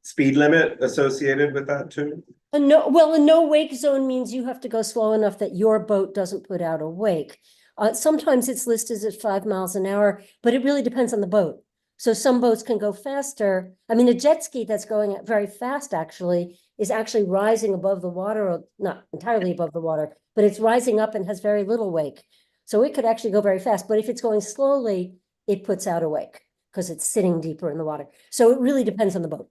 speed limit associated with that too? A no wake zone means you have to go slow enough that your boat doesn't put out a wake. Sometimes it's listed at 5 miles an hour, but it really depends on the boat. So some boats can go faster. I mean, a jet ski that's going very fast actually is actually rising above the water, or not entirely above the water, but it's rising up and has very little wake. So it could actually go very fast, but if it's going slowly, it puts out a wake because it's sitting deeper in the water. So it really depends on the boat.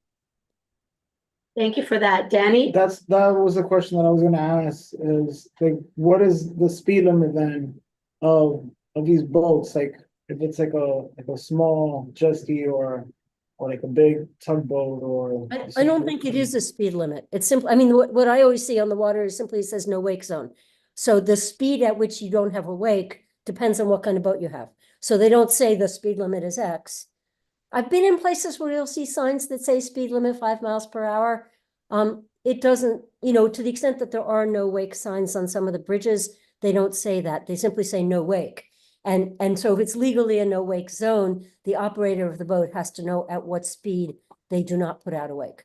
Thank you for that. Danny? That was the question that I was gonna ask, is like, what is the speed limit then of these boats? Like, if it's like a small jet ski or like a big tugboat or. I don't think it is a speed limit. It's simple. I mean, what I always see on the water is simply it says no wake zone. So the speed at which you don't have a wake depends on what kind of boat you have. So they don't say the speed limit is X. I've been in places where you'll see signs that say speed limit 5 miles per hour. It doesn't, to the extent that there are no wake signs on some of the bridges, they don't say that. They simply say no wake. And so if it's legally a no wake zone, the operator of the boat has to know at what speed they do not put out a wake.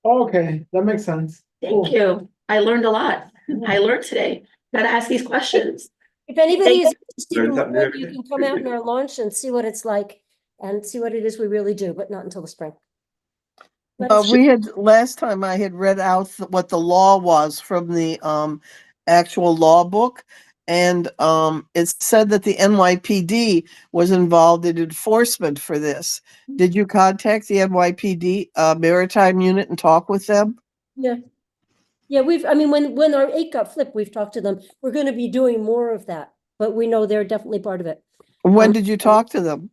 Okay, that makes sense. Thank you. I learned a lot. I learned today. Gotta ask these questions. If anybody is interested Learn in something remote, every you day. can come out in our launch and see what it's like and see what it is we really do, but not until the spring. Last time I had read out what the law was from the actual law book. And it said that the NYPD was involved in enforcement for this. Did you contact the NYPD maritime unit and talk with them? Yeah. Yeah, when our 8 got flipped, we've talked to them. We're going to be doing more of that, but we know they're definitely part of it. When did you talk to them?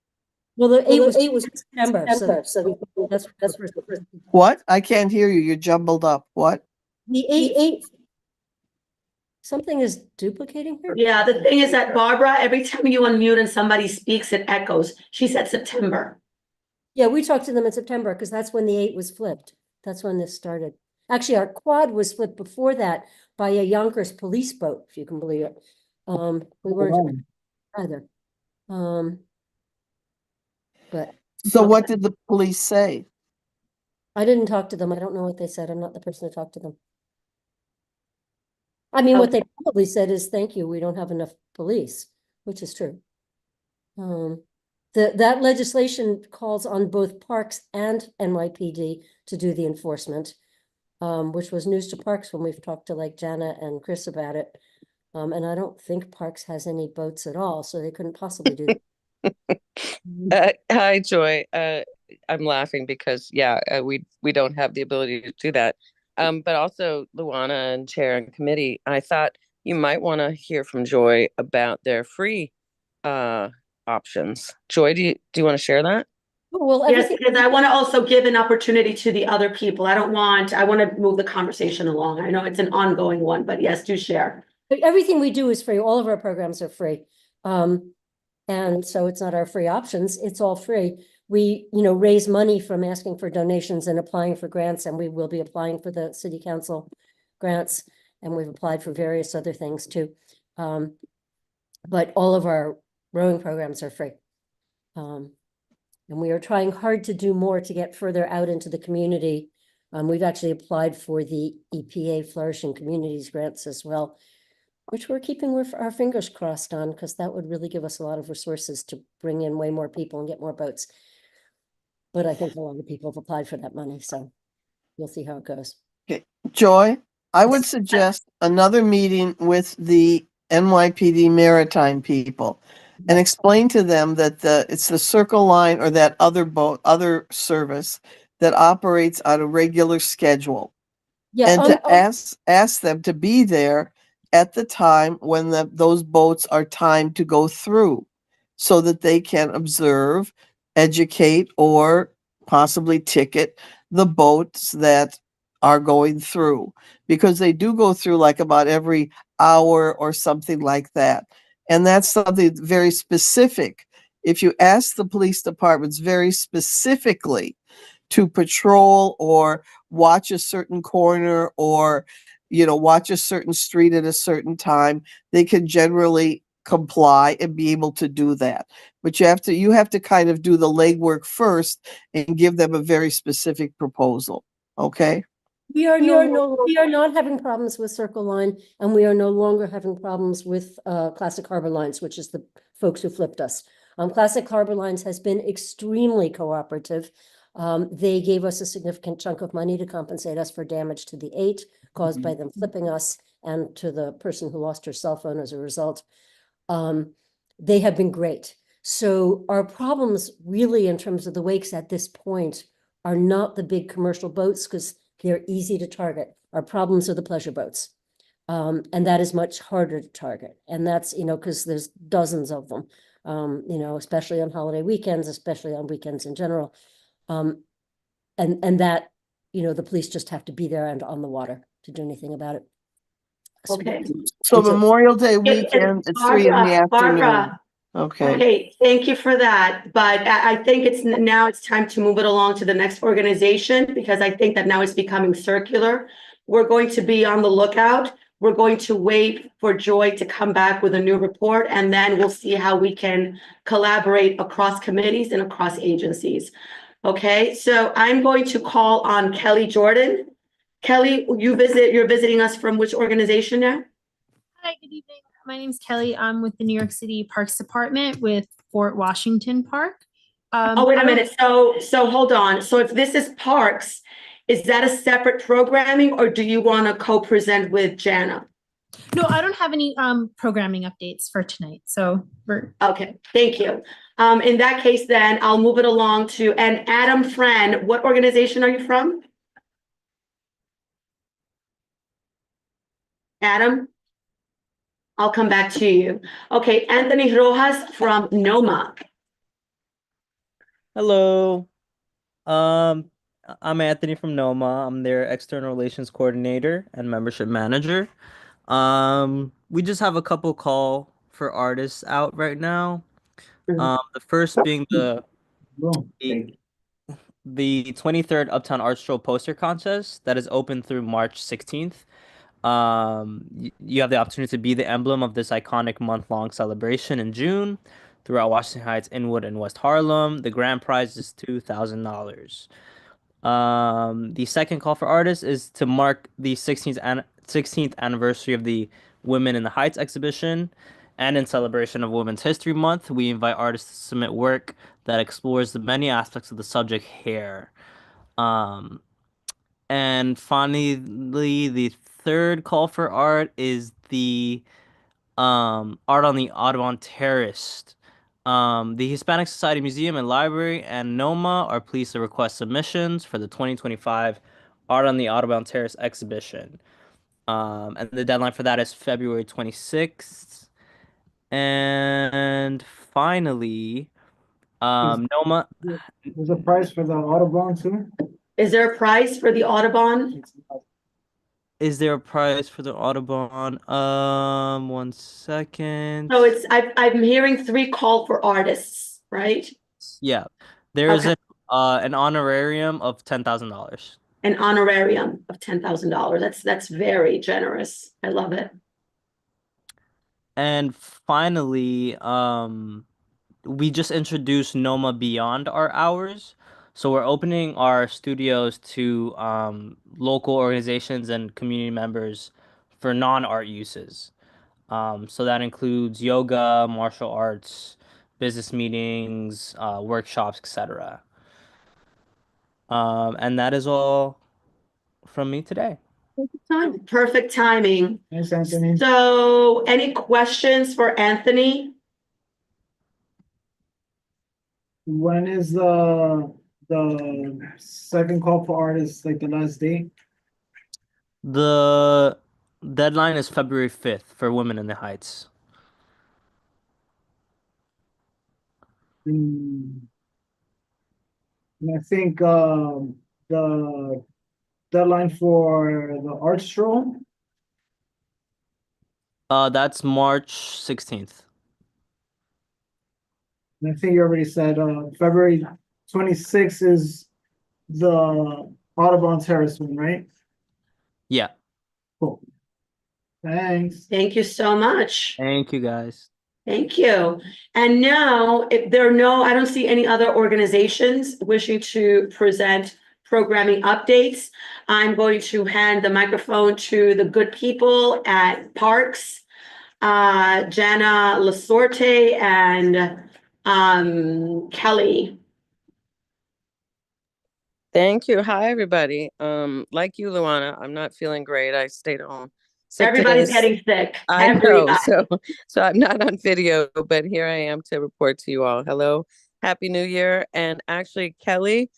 Well, the 8 was September, so that's What? I can't hear you. You're jumbled up. What? the 8. Something is duplicating here? Yeah, the thing is that Barbara, every time you unmute and somebody speaks, it echoes. She said September. Yeah, we talked to them in September because that's when the 8 was flipped. That's when this started. Actually, our quad was flipped before that by a Yonkers police boat, if you can believe it. We weren't either. But So what did the police say? I didn't talk to them. I don't know what they said. I'm not the person to talk to them. I mean, what they probably said is, thank you, we don't have enough police, which is true. That legislation calls on both Parks and NYPD to do the enforcement, which was news to Parks when we've talked to like Jana and Chris about it. And I don't think Parks has any boats at all, so they couldn't possibly do that. Hi, Joy. I'm laughing because we don't have the ability to do that. But also Luana and Chair and Committee, I thought you might want to hear from Joy about their free options. Joy, do you want to share that? Well, Yes, because I want to also give an opportunity to the other people. I want to move the conversation along. I know it's an ongoing one, but yes, do share. Everything we do is free. All of our programs are free. And so it's not our free options. It's all free. we, raise money from asking for donations and applying for grants, and we will be applying for the city council grants, and we've applied for various other things too. But all of our rowing programs are free. And we are trying hard to do more to get further out into the community. We've actually applied for the EPA Flourishing Communities grants as well, which we're keeping our fingers crossed on, because that would really give us a lot of resources to bring in way more people and get more boats. But I think a lot of people have applied for that money, so we'll see how it goes. Joy, I would suggest another meeting with the NYPD Maritime people and explain to them that it's the Circle Line or that other service that operates on a regular schedule. Yeah, And to ask them to be there at the time when those boats are timed to go through, so that they can observe, educate, or possibly ticket the boats that are going through, because they do go through like about every hour or something like that. And that's something very specific. If you ask the police departments very specifically to patrol or watch a certain corner or, watch a certain street at a certain time, they can generally comply and be able to do that. But you have to kind of do the legwork first and give them a very specific proposal. Okay? We are not having problems with Circle Line, and we are no longer having problems with Classic Harbor Lines, which is the folks who flipped us. Classic Harbor Lines has been extremely cooperative. They gave us a significant chunk of money to compensate us for damage to the 8 caused by them flipping us, and to the person who lost her cell phone as a result. They have been great. So our problems really in terms of the wakes at this point are not the big commercial boats, because they're easy to target. Our problems are the pleasure boats. And that is much harder to target. And that's, because there's dozens of them, especially on holiday weekends, especially on weekends in general. And that, the police just have to be there and on the water to do anything about it. Okay. So Memorial Day weekend at 3 in the afternoon. Barbara. Okay. Okay, thank you for that. But I think now it's time to move it along to the next organization, because I think that now it's becoming circular. We're going to be on the lookout. We're going to wait for Joy to come back with a new report, and then we'll see how we can collaborate across committees and across agencies. Okay, so I'm going to call on Kelly Jordan. Kelly, you're visiting us from which organization now? Hi, good evening. My name's Kelly. I'm with the New York City Parks Department with Fort Washington Park. Oh, wait a minute. So hold on. So if this is parks, is that a separate programming, or do you want to co-present with Jana? No, I don't have any programming updates for tonight. So we're okay. Thank you. In that case, then I'll move it along to Adam Friend. What organization are you from? Adam? I'll come back to you. Okay, Anthony Rojas from NOMA. Hello. I'm Anthony from NOMA. I'm their external relations coordinator and membership manager. We just have a couple call for artists out right now. The first being the 23rd Uptown Art Show poster contest that is open through March 16th. You have the opportunity to be the emblem of this iconic month-long celebration in June throughout Washington Heights, Inwood, and West Harlem. The grand prize is $2,000. The second call for artists is to mark the 16th anniversary of the Women in the Heights exhibition, and in celebration of Women's History Month, we invite artists to submit work that explores the many aspects of the subject here. And finally, the third call for art is the art on the Audubon Terrace. The Hispanic Society Museum and Library and NOMA are pleased to request submissions for the 2025 Art on the Audubon Terrace exhibition. And the deadline for that is February 26th. And finally, NOMA. There's a price for the Audubon too? Is there a price for the Audubon? Is there a price for the Audubon? 1 second. So I'm hearing 3 call for artists, right? Yeah. There is Okay. an honorarium of $10,000. An honorarium of $10,000. That's very generous. I love it. And finally, we just introduced Noma beyond our hours. So we're opening our studios to local organizations and community members for non-art uses. So that includes yoga, martial arts, business meetings, workshops, etc. And that is all from me today. Perfect timing. Thanks, Anthony. So, any questions for Anthony? When is the second call for artists, like the last date? The deadline is February 5th for Women in the Heights. And I think the deadline for the art stroll, That's March 16th. and I think you already said February 26th is the Audubon Terrace one, right? Yeah. Cool. Thanks. Thank you so much. Thank you, guys. Thank you. And now, if there are no, I don't see any other organizations wishing to present programming updates. I'm going to hand the microphone to the good people at Parks, Jana Lasorte and Kelly. Thank you. Hi, everybody. Like you, Luana, I'm not feeling great. I stayed home. Sick Everybody's today. getting sick. I know, Everybody. so I'm not on video, but here I am to report to you all. Hello, Happy New Year. And actually, Kelly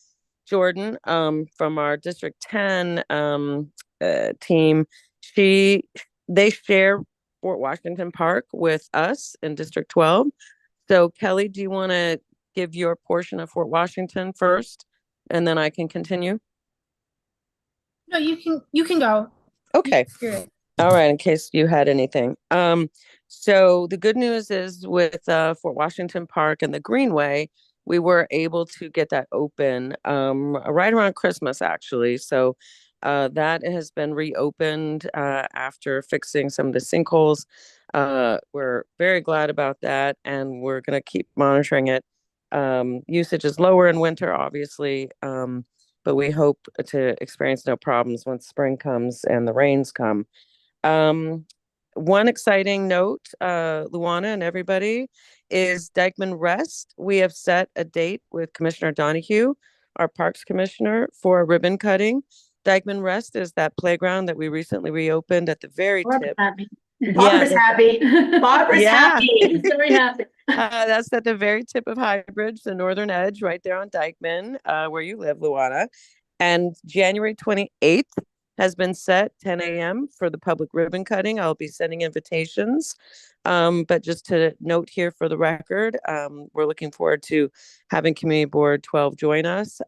Jordan, from our District 10 team, they share Fort Washington Park with us in District 12. So Kelly, do you want to give your portion of Fort Washington first, and then I can continue? No, you can go. Okay. You're All right, in case you had anything. So the good news is with Fort Washington Park and the Greenway, we were able to get that open right around Christmas, actually. So that has been reopened after fixing some of the sinkholes. We're very glad about that, and we're going to keep monitoring it. Usage is lower in winter, obviously, but we hope to experience no problems once spring comes and the rains come. One exciting note, Luana and everybody, is Dyckman Rest. We have set a date with Commissioner Donahue, our Parks Commissioner, for a ribbon cutting. Dyckman Rest is that playground that we recently reopened at the very tip. Barbara's happy. Barbara's happy. Very happy. That's at the very tip of High Bridge, the northern edge, right there on Dyckman, where you live, Luana. And January 28th has been set 10 a.m. for the public ribbon cutting. I'll be sending invitations. But just to note here for the record, we're looking forward to having Community Board 12 join us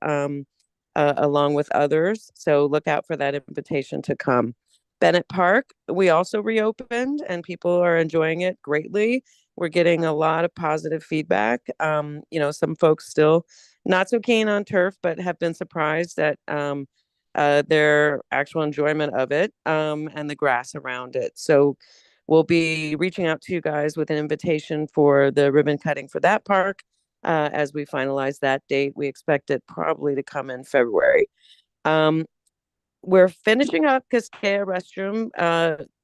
along with others. So look out for that invitation to come. Bennett Park, we also reopened and people are enjoying it greatly. We're getting a lot of positive feedback. Some folks still not so keen on turf, but have been surprised at their actual enjoyment of it and the grass around it. So we'll be reaching out to you guys with an invitation for the ribbon cutting for that park as we finalize that date. We expect it probably to come in February. We're finishing up Cascaya Restroom.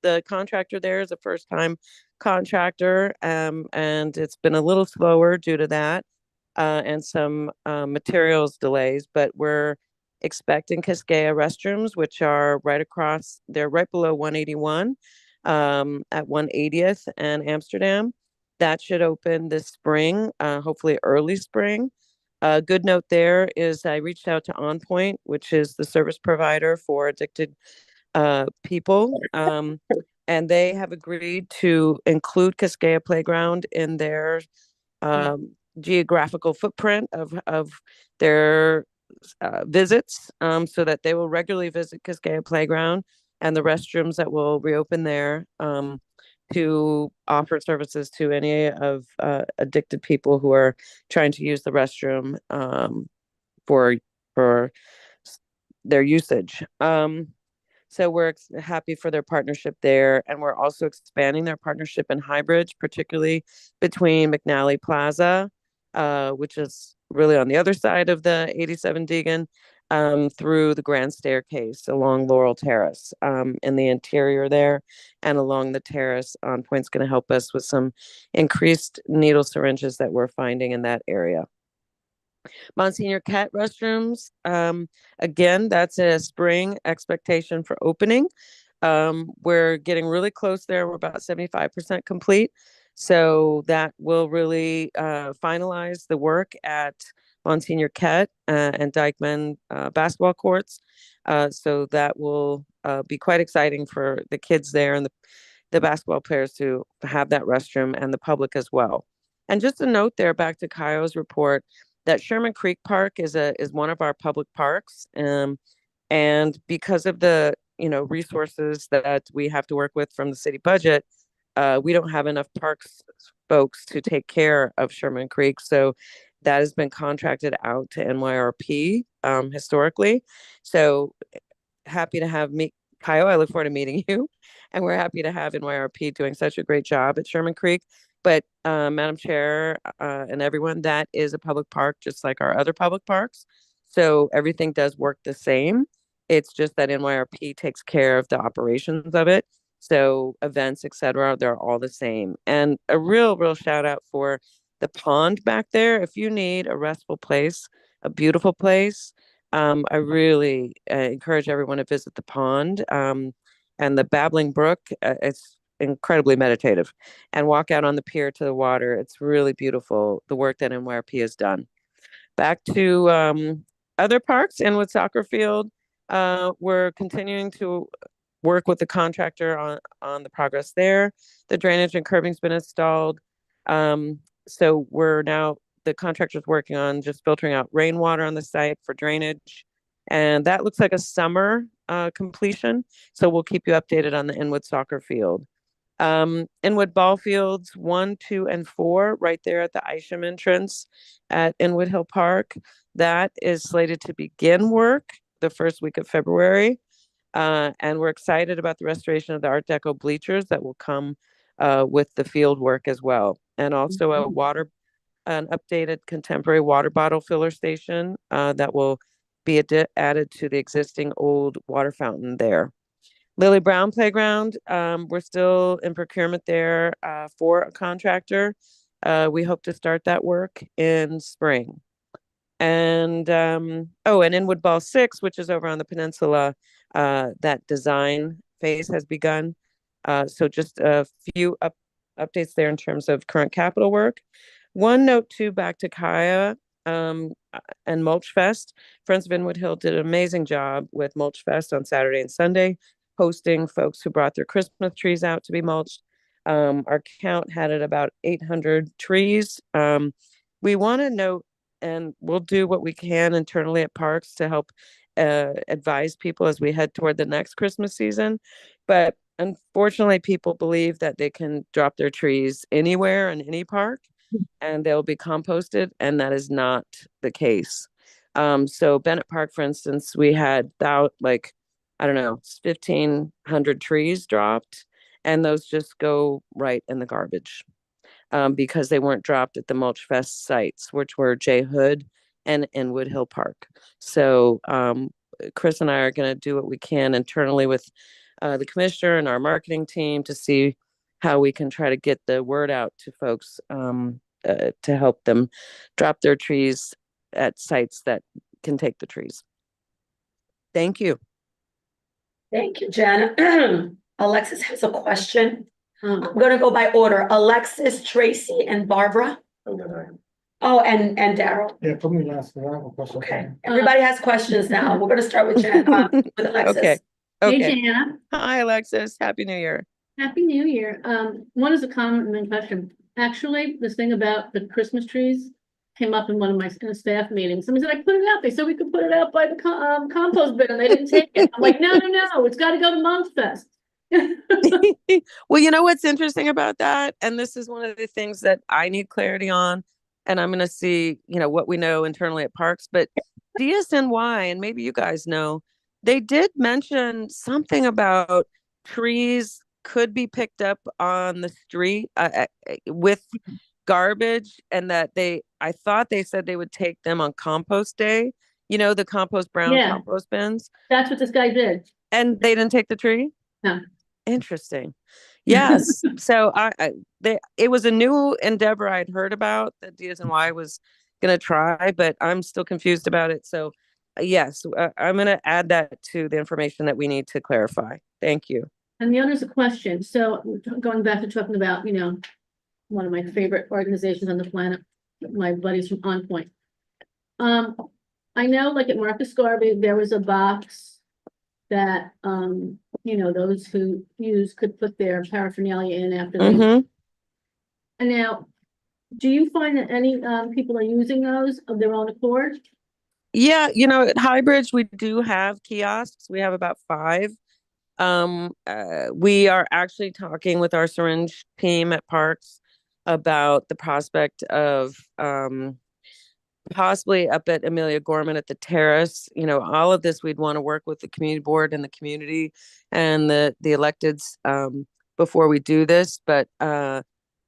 The contractor there is a first-time contractor, and it's been a little slower due to that and some materials delays, but we're expecting Cascaya Restrooms, which are right across, they're right below 181 at 180th and Amsterdam. That should open this spring, hopefully early spring. A good note there is I reached out to On Point, which is the service provider for addicted people, and they have agreed to include Cascaya Playground in their geographical footprint of their visits, so that they will regularly visit Cascaya Playground and the restrooms that will reopen there to offer services to any of addicted people who are trying to use the restroom for their usage. So we're happy for their partnership there, and we're also expanding their partnership in Highbridge, particularly between McNally Plaza, which is really on the other side of the 87 Deegan, through the grand staircase along Laurel Terrace, in the interior there, and along the terrace on Point's going to help us with some increased needle syringes that we're finding in that area. Monsignor Cat restrooms, again, that's a spring expectation for opening. We're getting really close there. We're about 75% complete. So that will really finalize the work at Monsignor Cat and Dykeman basketball courts. So that will be quite exciting for the kids there and the basketball players to have that restroom, and the public as well. And just a note there, back to Kaio's report, that Sherman Creek Park is one of our public parks, and because of the resources that we have to work with from the city budget, we don't have enough parks folks to take care of Sherman Creek, so that has been contracted out to NYRP historically. So happy to have Kaio. I look forward to meeting you, and we're happy to have NYRP doing such a great job at Sherman Creek. But Madam Chair and everyone, that is a public park just like our other public parks. So everything does work the same. It's just that NYRP takes care of the operations of it. So events, etc., they're all the same. And a real shout out for the pond back there. If you need a restful place, a beautiful place, I really encourage everyone to visit the pond. And the Babbling Brook, it's incredibly meditative, and walk out on the pier to the water. It's really beautiful, the work that NYRP has done. Back to other parks, Inwood Soccer Field. We're continuing to work with the contractor on the progress there. The drainage and curbing's been installed. So the contractor's working on just filtering out rainwater on the site for drainage. And that looks like a summer completion. So we'll keep you updated on the Inwood Soccer Field. Inwood Ball Fields 1, 2, and 4, right there at the Isham entrance at Inwood Hill Park. That is slated to begin work the first week of February. And we're excited about the restoration of the Art Deco bleachers that will come with the field work as well. And also an updated contemporary water bottle filler station that will be added to the existing old water fountain there. Lily Brown Playground, we're still in procurement there for a contractor. We hope to start that work in spring. And and Inwood Ball 6, which is over on the peninsula, that design phase has begun. So just a few updates there in terms of current capital work. One note too, back to Kaya and Mulch Fest. Friends of Inwood Hill did an amazing job with Mulch Fest on Saturday and Sunday, hosting folks who brought their Christmas trees out to be mulched. Our count had at about 800 trees. We want to note, and we'll do what we can internally at parks to help advise people as we head toward the next Christmas season. But unfortunately, people believe that they can drop their trees anywhere in any park and they'll be composted, and that is not the case. So Bennett Park, for instance, we had about 1,500 trees dropped, and those just go right in the garbage because they weren't dropped at the Mulch Fest sites, which were Jay Hood and Inwood Hill Park. So Chris and I are going to do what we can internally with the commissioner and our marketing team to see how we can try to get the word out to folks to help them drop their trees at sites that can take the trees. Thank you. Thank you, Jen. Alexis has a question. I'm going to go by order. Alexis, Tracy, and Barbara. Oh, and Daryl. Yeah, put me last. I have a question. Okay. Everybody has questions now. We're going to start with Jen, with Alexis. Okay. Hey, Jana. Hi, Alexis. Happy New Year. Happy New Year. One is a comment and then question. Actually, this thing about the Christmas trees came up in one of my staff meetings. Somebody said, I put it out. They said we could put it out by the compost bin, and they didn't take it. I'm like, no, it's got to go to Mulch Fest. Well, you know what's interesting about that? And this is one of the things that I need clarity on. And I'm going to see, what we know internally at Parks, but DSNY, and maybe you guys know, they did mention something about trees could be picked up on the street with garbage, and that I thought they said they would take them on compost day, the compost brown Yeah. compost bins. That's what this guy did. And they didn't take the tree? No. Interesting. Yes. So it was a new endeavor I'd heard about that DSNY was going to try, but I'm still confused about it. So yes, I'm going to add that to the information that we need to clarify. Thank you. And the other's a question. So going back to talking about, one of my favorite organizations on the planet, my buddies from On Point. I know like at Marcus Garvey, there was a box that, those who use could put their paraphernalia in after they. Mhm. And now, do you find that any people are using those of their own accord? Yeah, at Highbridge, we do have kiosks. We have about 5. We are actually talking with our syringe team at Parks about the prospect of possibly up at Amelia Gorman at the Terrace. All of this, we'd want to work with the community board and the community and the electeds before we do this. But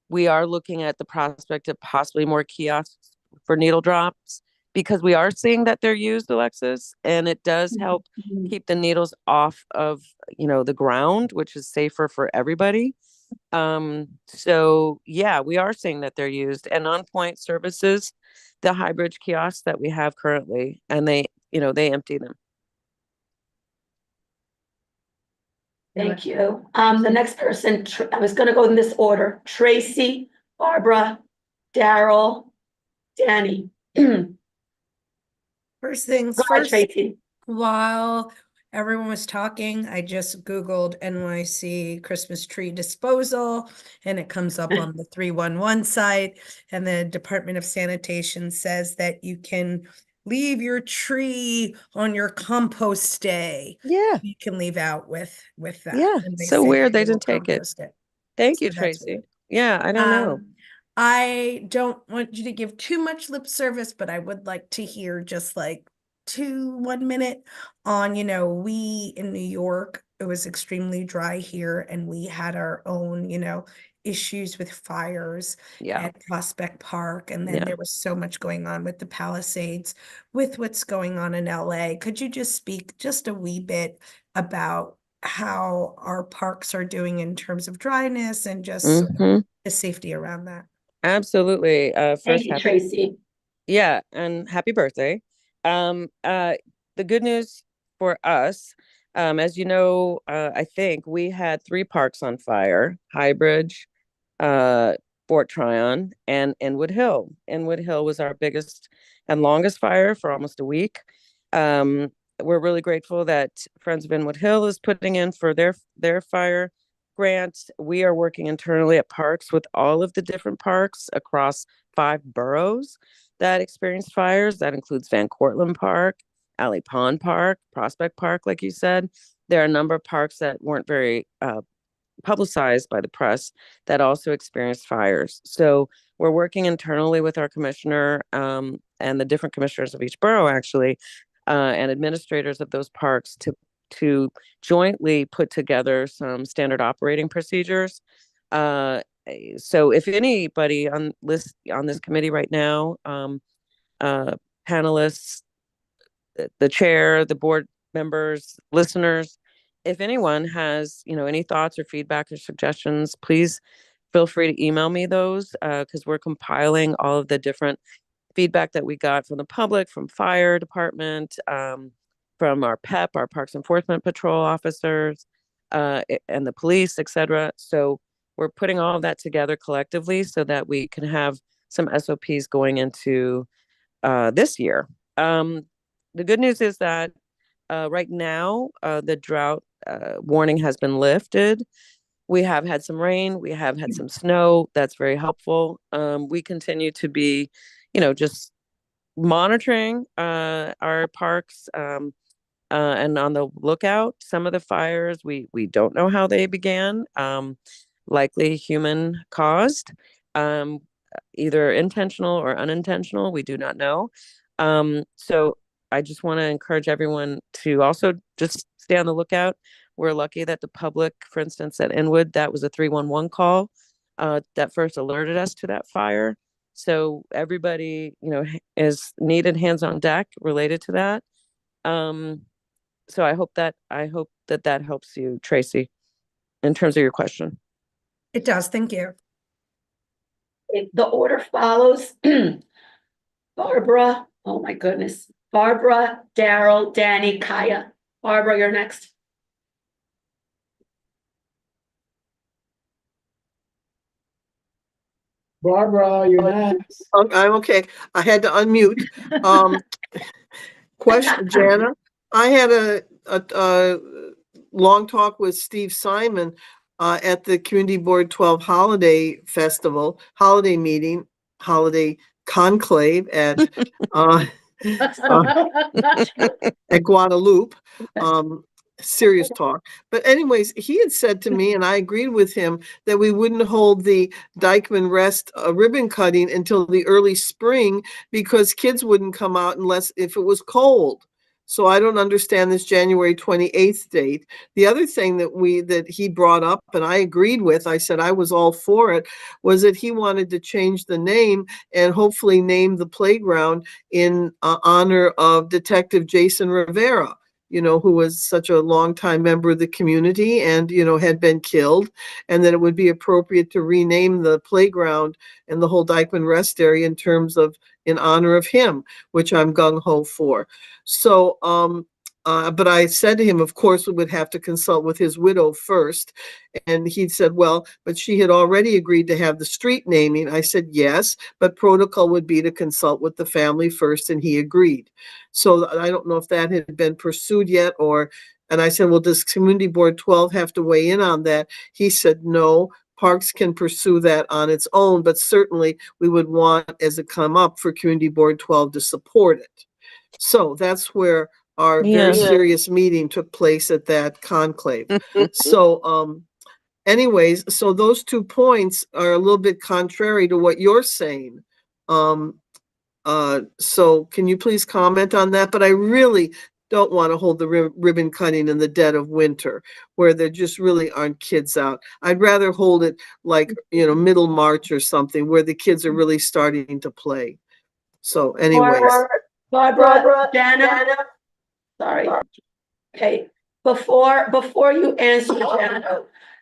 we are looking at the prospect of possibly more kiosks for needle drops, because we are seeing that they're used, Alexis, and it does help keep the needles off of, the ground, which is safer for everybody. So yeah, we are seeing that they're used, and On Point services the Highbridge kiosks that we have currently, and they empty them. Thank you. The next person, I was gonna go in this order: Tracy, Barbara, Daryl, Danny. First things Go ahead, first, Tracy. while everyone was talking, I just Googled NYC Christmas tree disposal, and it comes up on the 311 site. And the Department of Sanitation says that you can leave your tree on your compost day. Yeah. You can leave out with that. Yeah. And they So say weird that they you will didn't take it. compost it. Thank you, So that's Tracy. weird. Yeah, I don't know. I don't want you to give too much lip service, but I would like to hear just like 1 minute on, we in New York, it was extremely dry here, and we had our own, issues with fires at Prospect Park. And then there was so much going on with the Palisades, with what's going on in LA. Could you just speak just a wee bit about how our parks are doing in terms of dryness and just sort of the safety around that? Absolutely. Thank First, you, Tracy. Yeah, and happy birthday. The good news for us, as you know, I think we had 3 parks on fire: Highbridge, Fort Tryon, and Inwood Hill. Inwood Hill was our biggest and longest fire for almost a week. We're really grateful that Friends of Inwood Hill is putting in for their fire grant. We are working internally at Parks with all of the different parks across 5 boroughs that experienced fires. That includes Van Cortlandt Park, Alley Pond Park, Prospect Park, like you said. There are a number of parks that weren't very publicized by the press that also experienced fires. So we're working internally with our commissioner and the different commissioners of each borough, actually, and administrators of those parks to jointly put together some standard operating procedures. So if anybody on this committee right now, panelists, the chair, the board members, listeners, if anyone has, any thoughts or feedback or suggestions, please feel free to email me those, because we're compiling all of the different feedback that we got from the public, from fire department, from our PEP, our Parks Enforcement Patrol officers, and the police, etc. So we're putting all of that together collectively so that we can have some SOPs going into this year. The good news is that right now the drought warning has been lifted. We have had some rain. We have had some snow. That's very helpful. We continue to be, just monitoring our parks. and on the lookout. Some of the fires, we don't know how they began, likely human caused, either intentional or unintentional. We do not know. So I just want to encourage everyone to also just stay on the lookout. We're lucky that the public, for instance, at Inwood, that was a 311 call that first alerted us to that fire. So everybody, is needed hands on deck related to that. So I hope that that helps you, Tracy, in terms of your question. It does. Thank you. The order follows. Barbara, oh my goodness. Barbara, Daryl, Danny, Kaya. Barbara, you're next. Barbara, you're next. I'm okay. I had to unmute. Question, Jana. I had a long talk with Steve Simon at the Community Board 12 holiday conclave at at Guadalupe. Serious talk. But anyways, he had said to me, and I agreed with him, that we wouldn't hold the Dyckman Rest ribbon cutting until the early spring because kids wouldn't come out if it was cold. So I don't understand this January 28th date. The other thing that he brought up, and I agreed with, I said I was all for it, was that he wanted to change the name and hopefully name the playground in honor of Detective Jason Rivera, who was such a longtime member of the community and, had been killed, and that it would be appropriate to rename the playground and the whole Dyckman Rest area in honor of him, which I'm gung-ho for. So, but I said to him, of course, we would have to consult with his widow first. And he said, well, but she had already agreed to have the street naming. I said, yes, but protocol would be to consult with the family first, and he agreed. So I don't know if that had been pursued yet and I said, well, does Community Board 12 have to weigh in on that? He said, no, Parks can pursue that on its own, but certainly we would want, as it come up, for Community Board 12 to support it. So that's where our very serious meeting took place at that conclave. So, anyways, so those 2 points are a little bit contrary to what you're saying. So can you please comment on that? But I really don't want to hold the ribbon cutting in the dead of winter where there just really aren't kids out. I'd rather hold it like, middle March or something where the kids are really starting to play. So anyways. Barbara, Jana. Sorry. Okay, before you answer, Jana,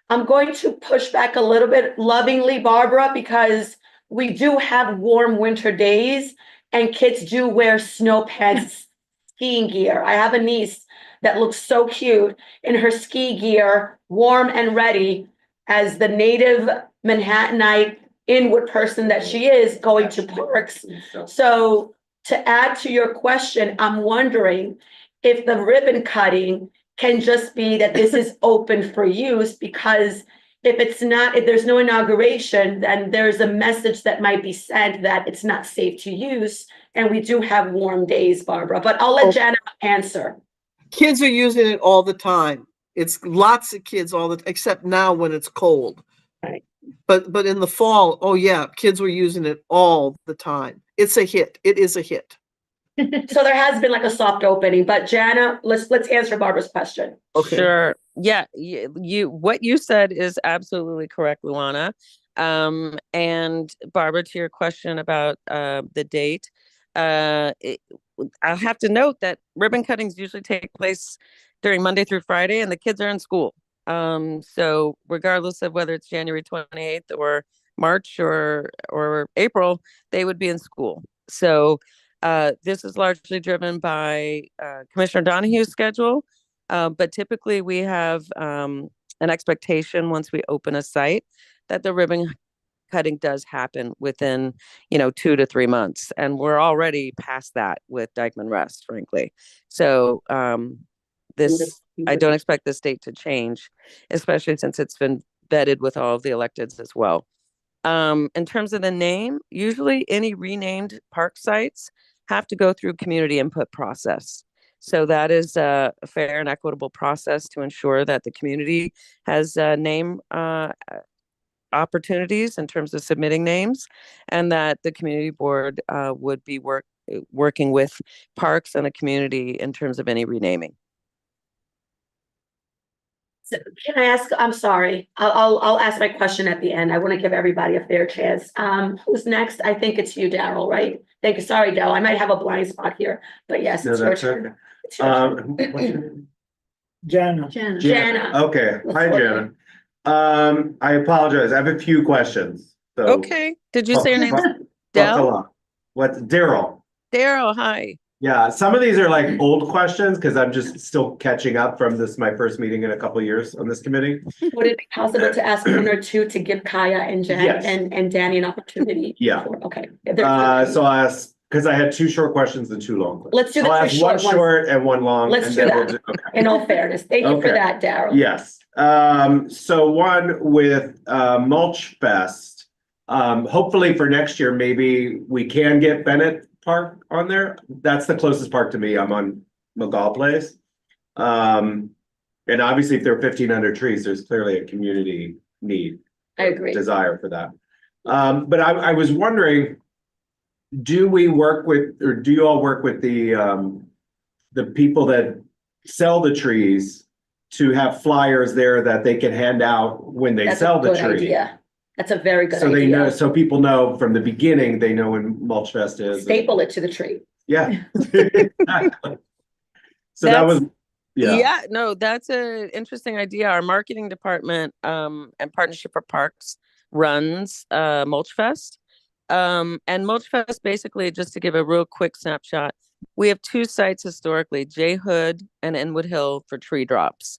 I'm going to push back a little bit lovingly, Barbara, because we do have warm winter days and kids do wear snow pants, skiing gear. I have a niece that looks so cute in her ski gear, warm and ready as the native Manhattanite Inwood person that she is, going to Parks. So to add to your question, I'm wondering if the ribbon cutting can just be that this is open for use, because if there's no inauguration, then there's a message that might be sent that it's not safe to use. And we do have warm days, Barbara, but I'll let Jana answer. Kids are using it all the time. It's lots of kids except now when it's cold. Right. But in the fall, oh yeah, kids were using it all the time. It's a hit. It is a hit. So there has been like a soft opening, but Jana, let's answer Barbara's question. Okay. Sure. Yeah. What you said is absolutely correct, Luana. And Barbara, to your question about the date, I'll have to note that ribbon cuttings usually take place during Monday through Friday, and the kids are in school. So regardless of whether it's January 28th or March or April, they would be in school. So this is largely driven by Commissioner Donahue's schedule, but typically we have an expectation once we open a site that the ribbon cutting does happen within 2 to 3 months, and we're already past that with Dyckman Rest, frankly. So I don't expect this date to change, especially since it's been vetted with all of the electeds as well. In terms of the name, usually any renamed park sites have to go through community input process. So that is a fair and equitable process to ensure that the community has name opportunities in terms of submitting names, and that the community board would be working with parks and the community in terms of any renaming. So can I ask, I'm sorry, I'll ask my question at the end. I want to give everybody a fair chance. Who's next? I think it's you, Daryl, right? Thank you. Sorry, Daryl. I might have a blind spot here, but yes, No, it's your that's turn. okay. It's your turn. What's your name? Jana. Jana. Okay, hi, Jana. I apologize. I have a few questions. So Okay. Did you say your name? buckle Del? up. What's Daryl? Daryl, hi. Yeah, some of these are like old questions because I'm just still catching up from my first meeting in a couple of years on this committee. Would it be possible to ask one or two to give Kaya and Jen Yes. and Danny an opportunity? Yeah. Okay. So I'll ask, because I had 2 short questions and 2 long questions. Let's do the I'll 2 ask short one ones. short and 1 long. Let's and do then we'll that. okay. In all fairness, thank you for Okay. that, Daryl. Yes. So one with Mulch Fest. Hopefully for next year, maybe we can get Bennett Park on there. That's the closest park to me. I'm on McGall Place. And obviously if there are 1,500 trees, there's clearly a community need. I agree. Desire for that. But I was wondering, do we work with, or do you all work with the people that sell the trees to have flyers there that they can hand out when they That's sell a the good tree? idea. That's a very good So idea. they know, so people know from the beginning, they know when Mulch Fest is. Staple it to the tree. Yeah. Exactly. So that was, yeah. No, that's an interesting idea. Our marketing department and Partnership for Parks runs Mulch Fest. And Mulch Fest, basically, just to give a real quick snapshot, we have 2 sites historically, J Hood and Inwood Hill, for tree drops.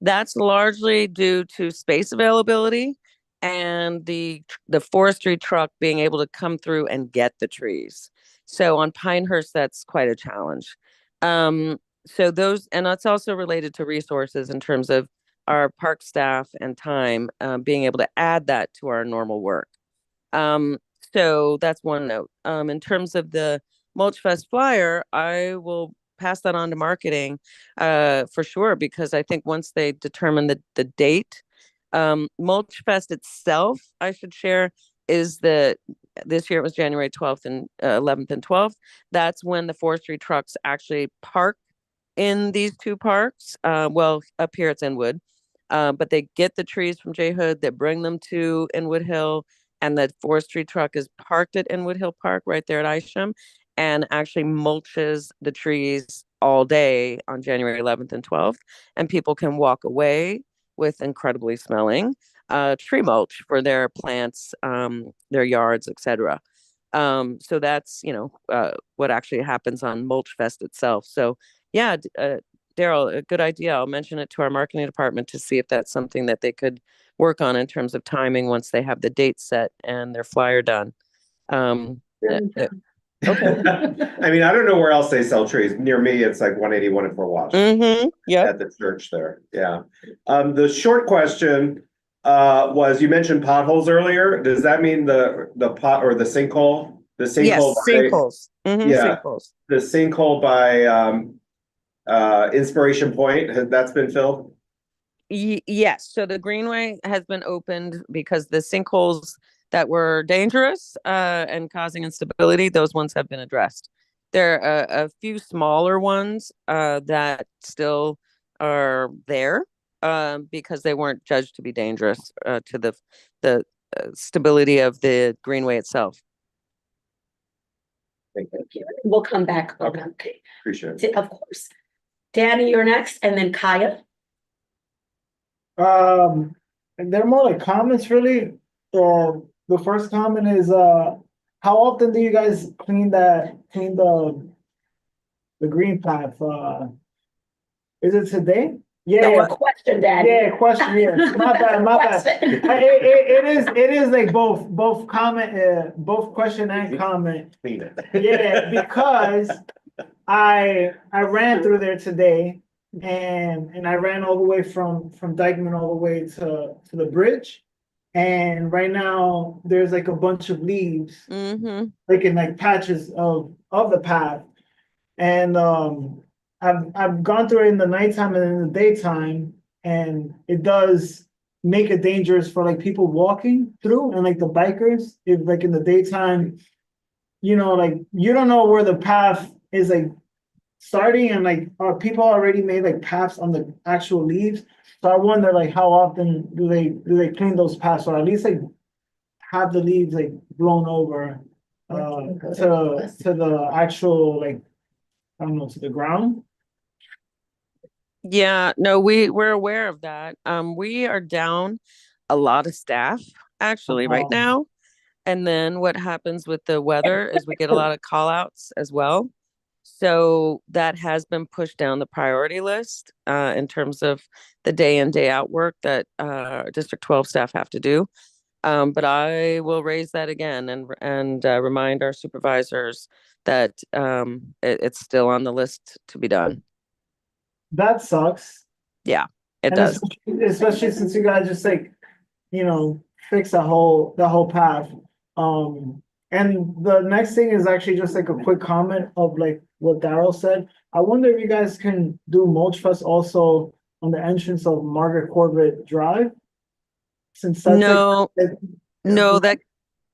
That's largely due to space availability and the forestry truck being able to come through and get the trees. So on Pinehurst, that's quite a challenge. So those, and that's also related to resources in terms of our park staff and time, being able to add that to our normal work. So that's one note. In terms of the Mulch Fest flyer, I will pass that on to marketing for sure, because I think once they determine the date, Mulch Fest itself, I should share, is this year it was January 12th and 11th and 12th. That's when the forestry trucks actually park in these 2 parks. Well, up here it's Inwood, but they get the trees from J Hood, they bring them to Inwood Hill, and the forestry truck is parked at Inwood Hill Park right there at Isham, and actually mulches the trees all day on January 11th and 12th. And people can walk away with incredibly smelling tree mulch for their plants, their yards, etc. So that's, what actually happens on Mulch Fest itself. So yeah, Daryl, a good idea. I'll mention it to our marketing department to see if that's something that they could work on in terms of timing once they have the date set and their flyer done. Okay. I mean, I don't know where else they sell trees. Near me, it's like 181 and 4 Wash. Yeah. At the church there. Yeah. The short question was, you mentioned potholes earlier. Does that mean the pot or the sinkhole? The sinkhole. Yes, sinkholes. Yeah. Sinkholes. The sinkhole by Inspiration Point, that's been filled? Yes. So the greenway has been opened because the sinkholes that were dangerous and causing instability, those ones have been addressed. There are a few smaller ones that still are there because they weren't judged to be dangerous to the stability of the greenway itself. Thank you. We'll come back. Okay. Appreciate it. Of course. Danny, you're next, and then Kaya. They're more like comments, really. The first comment is, how often do you guys clean the green path? Is it today? Yeah. Question, Danny. Yeah, question. Yeah, my bad. Question. It is like both comment, both question and comment. Clean it. Yeah, because I ran through there today, and I ran all the way from Dykeman all the way to the bridge. And right now there's like a bunch of leaves, like in like patches of the path. And I've gone through it in the nighttime and in the daytime, and it does make it dangerous for like people walking through and like the bikers. If like in the daytime, you know, like you don't know where the path is like starting, and like people already made like paths on the actual leaves. So I wonder like how often do they clean those paths, or at least like have the leaves like blown over to the actual like, I don't know, to the ground. Yeah, no, we're aware of that. We are down a lot of staff actually right now. And then what happens with the weather is we get a lot of call outs as well. So that has been pushed down the priority list in terms of the day in, day out work that District 12 staff have to do. But I will raise that again and remind our supervisors that it's still on the list to be done. That sucks. Yeah, it And does. especially since you guys just like, you know, fix the whole path. And the next thing is actually just like a quick comment of like what Daryl said. I wonder if you guys can do Mulch Fest also on the entrance of Margaret Corbett Drive. Since that's No, like, no, that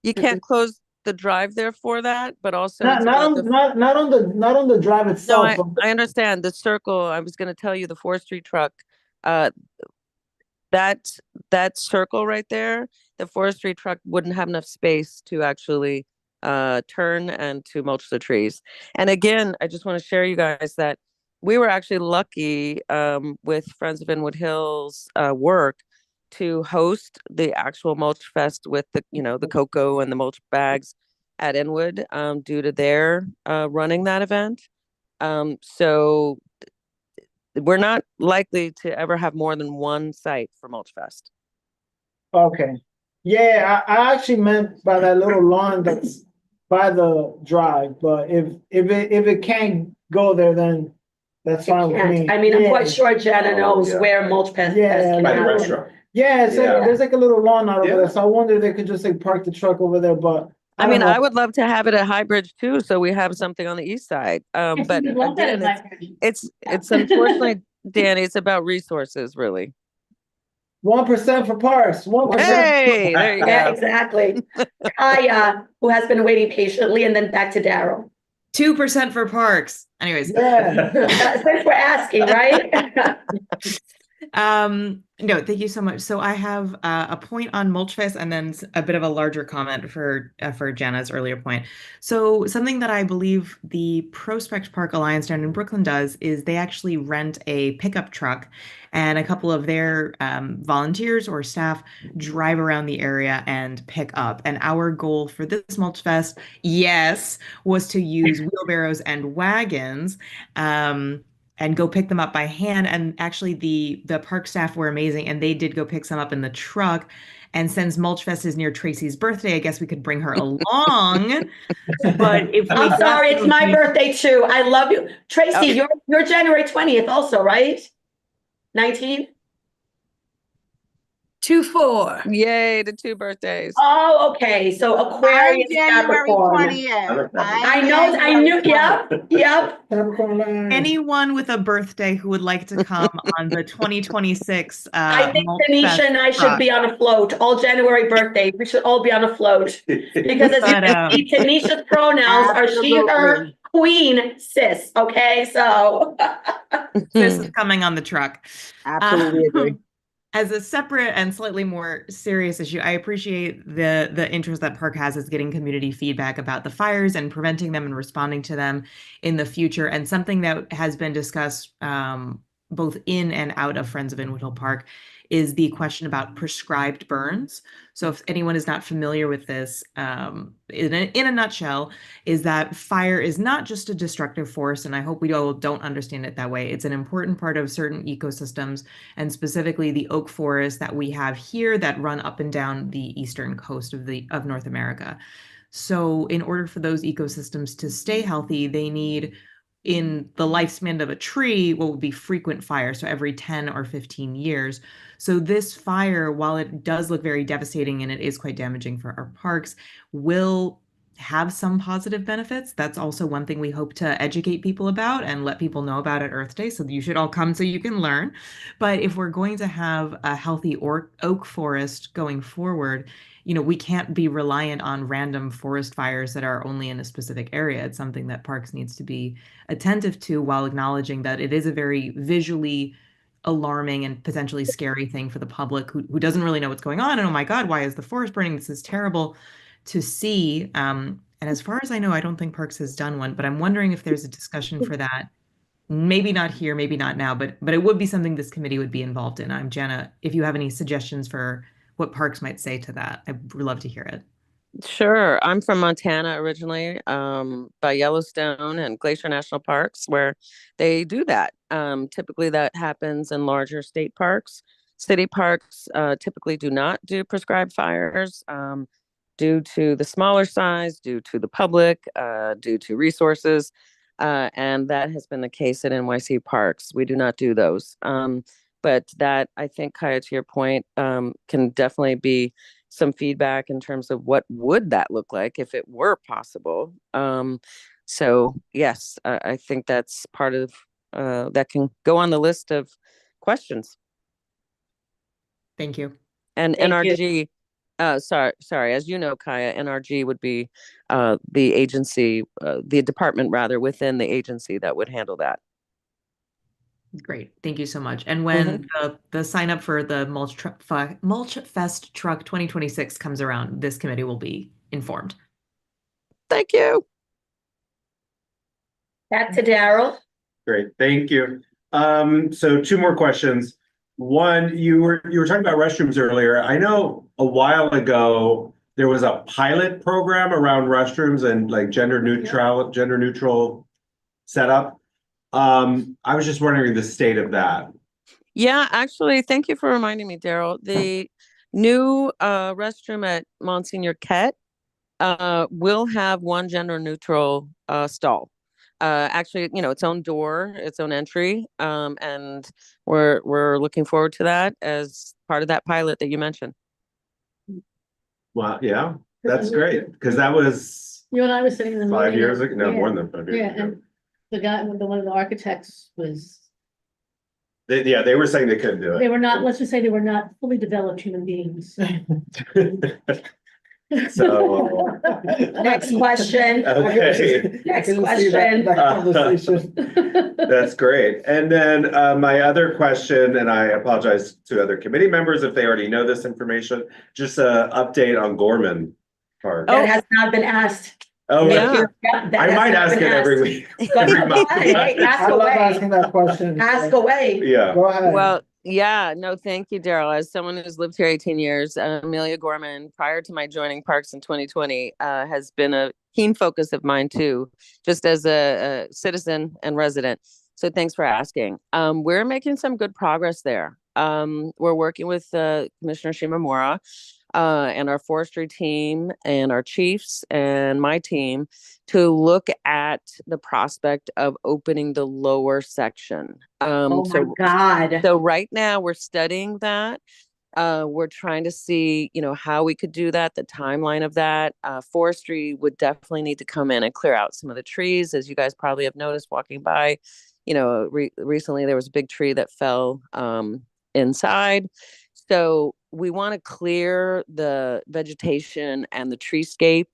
you can't close the drive there for that, but also not it's not about on not on the drive No, itself. I understand the circle. I was going to tell you the forestry truck. Uh, that circle right there, the forestry truck wouldn't have enough space to actually turn and to mulch the trees. And again, I just want to share you guys that we were actually lucky with Friends of Inwood Hills work to host the actual Mulch Fest with the the cocoa and the mulch bags at Inwood due to their running that event. So we're not likely to ever have more than one site for Mulch Fest. Okay. Yeah, I actually meant by that little lawn that's by the drive, but if it can't go there, then that's fine with me. I mean, I'm quite Yeah. sure Jenna knows yeah. where Mulch Fest Yeah, can By the happen. restaurant. Yeah, it's like Yeah. there's like a little lawn out over Yeah. there, so I wonder if they could just like park the truck over there, but I don't mean, know. I would love to have it at High Bridge too, so we have something on the east side. But again, it's unfortunately, Danny, it's about resources, really. 1% for parks. 1%. Hey, there you Yeah, go. exactly. Kaya, who has been waiting patiently, and then back to Daryl. 2% for parks. Anyways. Yeah. Since we're asking, right? No, thank you so much. So I have a point on Mulch Fest and then a bit of a larger comment for Jana's earlier point. So something that I believe the Prospect Park Alliance down in Brooklyn does is they actually rent a pickup truck, and a couple of their volunteers or staff drive around the area and pick up. And our goal for this Mulch Fest, yes, was to use wheelbarrows and wagons. And go pick them up by hand. And actually the park staff were amazing, and they did go pick some up in the truck. And since Mulch Fest is near Tracy's birthday, I guess we could bring her along. But if we I'm sorry, it's my birthday too. I love you. Tracy, you're January 20th also, right? 19? 2-4. Yay, the 2 birthdays. Oh, okay. So Aquarius, Capricorn. I know, I knew, yep. Anyone with a birthday who would like to come on the 2026 I think Mulch Tanisha Fest and I should truck. be on a float. All January birthdays. We should all be on a float. Because as you can see, Tanisha's pronouns are she, her, queen, sis. Okay, so. This is coming on the truck. Absolutely agree. As a separate and slightly more serious issue, I appreciate the interest that Park has is getting community feedback about the fires and preventing them and responding to them in the future. And something that has been discussed both in and out of Friends of Inwood Hill Park is the question about prescribed burns. So if anyone is not familiar with this, in a nutshell, is that fire is not just a destructive force, and I hope we all don't understand it that way. It's an important part of certain ecosystems, and specifically the oak forests that we have here that run up and down the eastern coast of North America. So in order for those ecosystems to stay healthy, they need, in the lifespan of a tree, what would be frequent fire, so every 10 or 15 years. So this fire, while it does look very devastating and it is quite damaging for our parks, will have some positive benefits. That's also one thing we hope to educate people about and let people know about at Earth Day. So you should all come so you can learn. But if we're going to have a healthy oak forest going forward, we can't be reliant on random forest fires that are only in a specific area. It's something that Parks needs to be attentive to while acknowledging that it is a very visually alarming and potentially scary thing for the public who doesn't really know what's going on. And oh my God, why is the forest burning? This is terrible to see. And as far as I know, I don't think Parks has done one, but I'm wondering if there's a discussion for that. Maybe not here, maybe not now, but it would be something this committee would be involved in. Jana, if you have any suggestions for what Parks might say to that, I'd love to hear it. Sure. I'm from Montana originally, by Yellowstone and Glacier National Parks, where they do that. Typically that happens in larger state parks. City parks typically do not do prescribed fires due to the smaller size, due to the public, due to resources. And that has been the case at NYC parks. We do not do those. But that, I think, Kaya, to your point, can definitely be some feedback in terms of what would that look like if it were possible. So yes, I think that's part of that can go on the list of questions. Thank you. And Thank NRG, sorry, as you know, Kaya, NRG would be the agency, the department rather, within the agency that would handle that. Great. Thank you so much. And when the sign up for the Mulch Fest Truck 2026 comes around, this committee will be informed. Thank you. Back to Daryl. Great, thank you. So 2 more questions. One, you were talking about restrooms earlier. I know a while ago there was a pilot program around restrooms and like gender neutral setup. I was just wondering the state of that. Yeah, actually, thank you for reminding me, Daryl. The new restroom at Monsignor Kett will have one gender neutral stall. Actually, its own door, its own entry, and we're looking forward to that as part of that pilot that you mentioned. Wow, yeah, that's great because that was You and I were sitting in the 5 meeting. years ago. No, Yeah. more than 5 years Yeah, ago. and the guy, one of the architects was, They were saying they couldn't do they it. were not, let's just say they were not fully developed human beings. So Next question. okay. Next I can see that question. conversation. That's great. And then my other question, and I apologize to other committee members if they already know this information, just an update on Gorman Park. That has not been asked. Oh, Yeah. really? Yeah, that I has might not ask it been every asked. week. Go every month. ahead. Hey, ask I love away. asking that question. Ask away. Yeah. Go ahead. Well, yeah, no, thank you, Daryl. As someone who's lived here 18 years, Amelia Gorman, prior to my joining Parks in 2020, has been a keen focus of mine too, just as a citizen and resident. So thanks for asking. We're making some good progress there. We're working with Commissioner Shimamura and our forestry team and our chiefs and my team to look at the prospect of opening the lower section. Oh my God. So right now we're studying that. We're trying to see, how we could do that, the timeline of that. Forestry would definitely need to come in and clear out some of the trees, as you guys probably have noticed walking by. Recently there was a big tree that fell inside. So we want to clear the vegetation and the treescape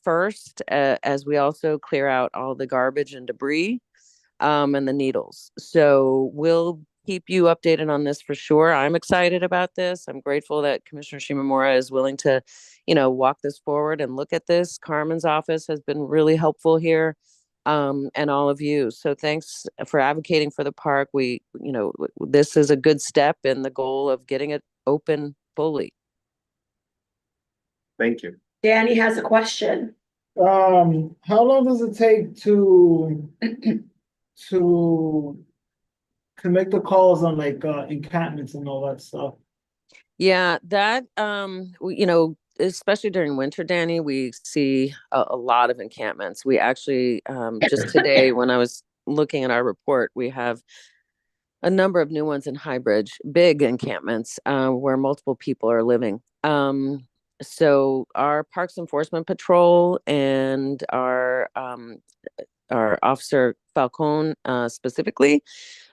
first, as we also clear out all the garbage and debris and the needles. So we'll keep you updated on this for sure. I'm excited about this. I'm grateful that Commissioner Shimamura is willing to, walk this forward and look at this. Carmen's office has been really helpful here, and all of you. So thanks for advocating for the park. This is a good step in the goal of getting it open fully. Thank you. Danny has a question. How long does it take to make the calls on encampments and all that stuff? Yeah, that especially during winter, Danny, we see a lot of encampments. We actually just today, when I was looking at our report, we have a number of new ones in Highbridge, big encampments where multiple people are living. So our Parks Enforcement Patrol and our Officer Falcone specifically,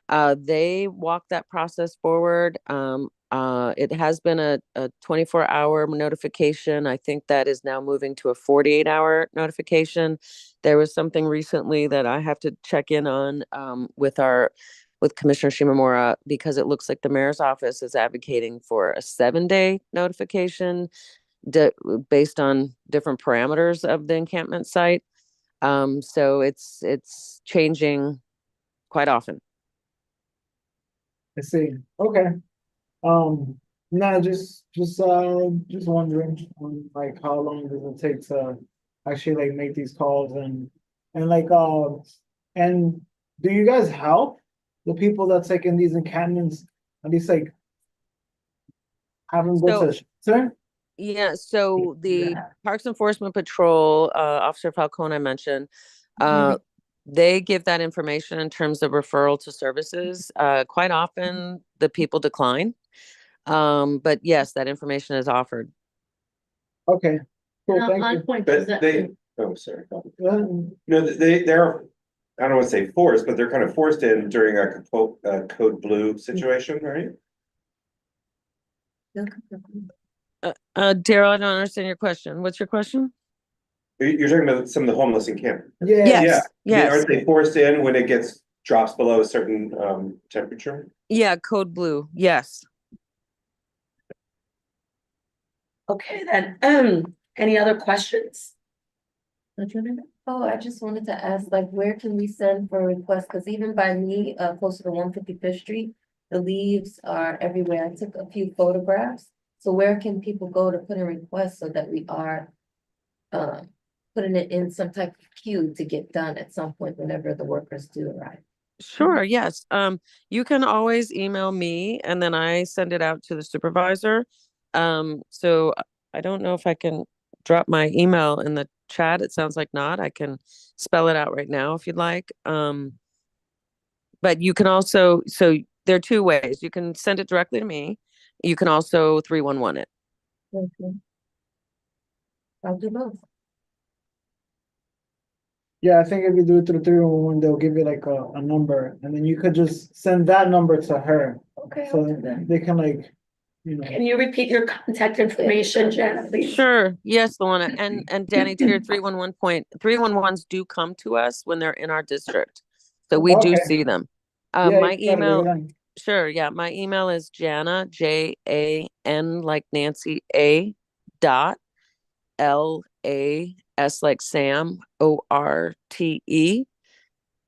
they walk that process forward. It has been a 24-hour notification. I think that is now moving to a 48-hour notification. There was something recently that I have to check in on with Commissioner Shimamura, because it looks like the mayor's office is advocating for a 7-day notification based on different parameters of the encampment site. So it's changing quite often. I see. Okay. No, just wondering, like, how long does it take to actually like make these calls and like, and do you guys help the people that's like in these encampments, at least like have them go to shelter? Yeah, so the Parks Enforcement Patrol, Officer Falcone I mentioned, they give that information in terms of referral to services. Quite often the people decline. But yes, that information is offered. Okay, cool, And thank on you. point, But is that- they're, I don't want to say forced, but they're kind of forced in during a code blue situation, right? Daryl, I don't understand your question. What's your question? You're talking about some of the homeless encampment. Yes, Yeah. yes. Aren't they forced in when it drops below a certain temperature? Yeah, code blue, yes. Okay, then, any other questions? Oh, I just wanted to ask, like, where can we send for requests? Because even by me, closer to 155th Street, the leaves are everywhere. I took a few photographs. So where can people go to put in requests so that we are putting it in some type of queue to get done at some point whenever the workers do arrive? Sure, yes. You can always email me and then I send it out to the supervisor. So I don't know if I can drop my email in the chat. It sounds like not. I can spell it out right now if you'd like. But you can also, so there are two ways. You can send it directly to me. You can also 311 it. Okay. I'll do both. Yeah, I think if you do it through 311, they'll give you like a number, and then you could just send that number to her. Okay, So I'll do that. they can like, you know. Can you repeat your contact information, Jen, please? Sure. Yes, Luana. And Danny, to your 311 point, 311s do come to us when they're in our district. So we do Okay. see them. Yeah, My you gotta email, get it done. sure. Yeah. My email is Jana, JAN like Nancy, A dot LAS like Sam, ORTE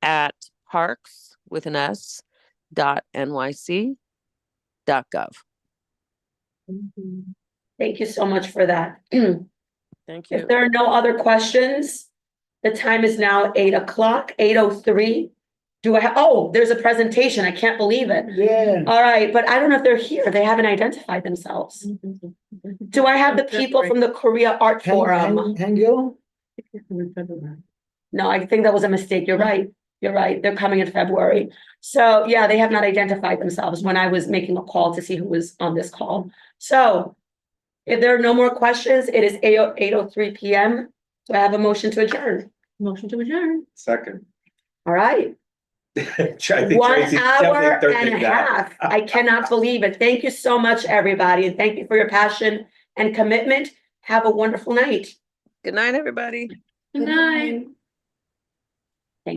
at parks with an S dot NYC dot gov. Thank you so much for that. Thank you. If there are no other questions, the time is now 8:00, 8:03. There's a presentation. I can't believe it. Yeah. All right, but I don't know if they're here. They haven't identified themselves. Do I have the people from the Korea Art Forum? Hangul? No, I think that was a mistake. You're right. You're right. They're coming in February. So yeah, they have not identified themselves when I was making a call to see who was on this call. So if there are no more questions, it is 8:03 PM. Do I have a motion to adjourn? Motion to adjourn. Second. All right. I think 1 Tracy's hour definitely and a thirsting that. half. I cannot believe it. Thank you so much, everybody. And thank you for your passion and commitment. Have a wonderful night. Good night, everybody. Good night.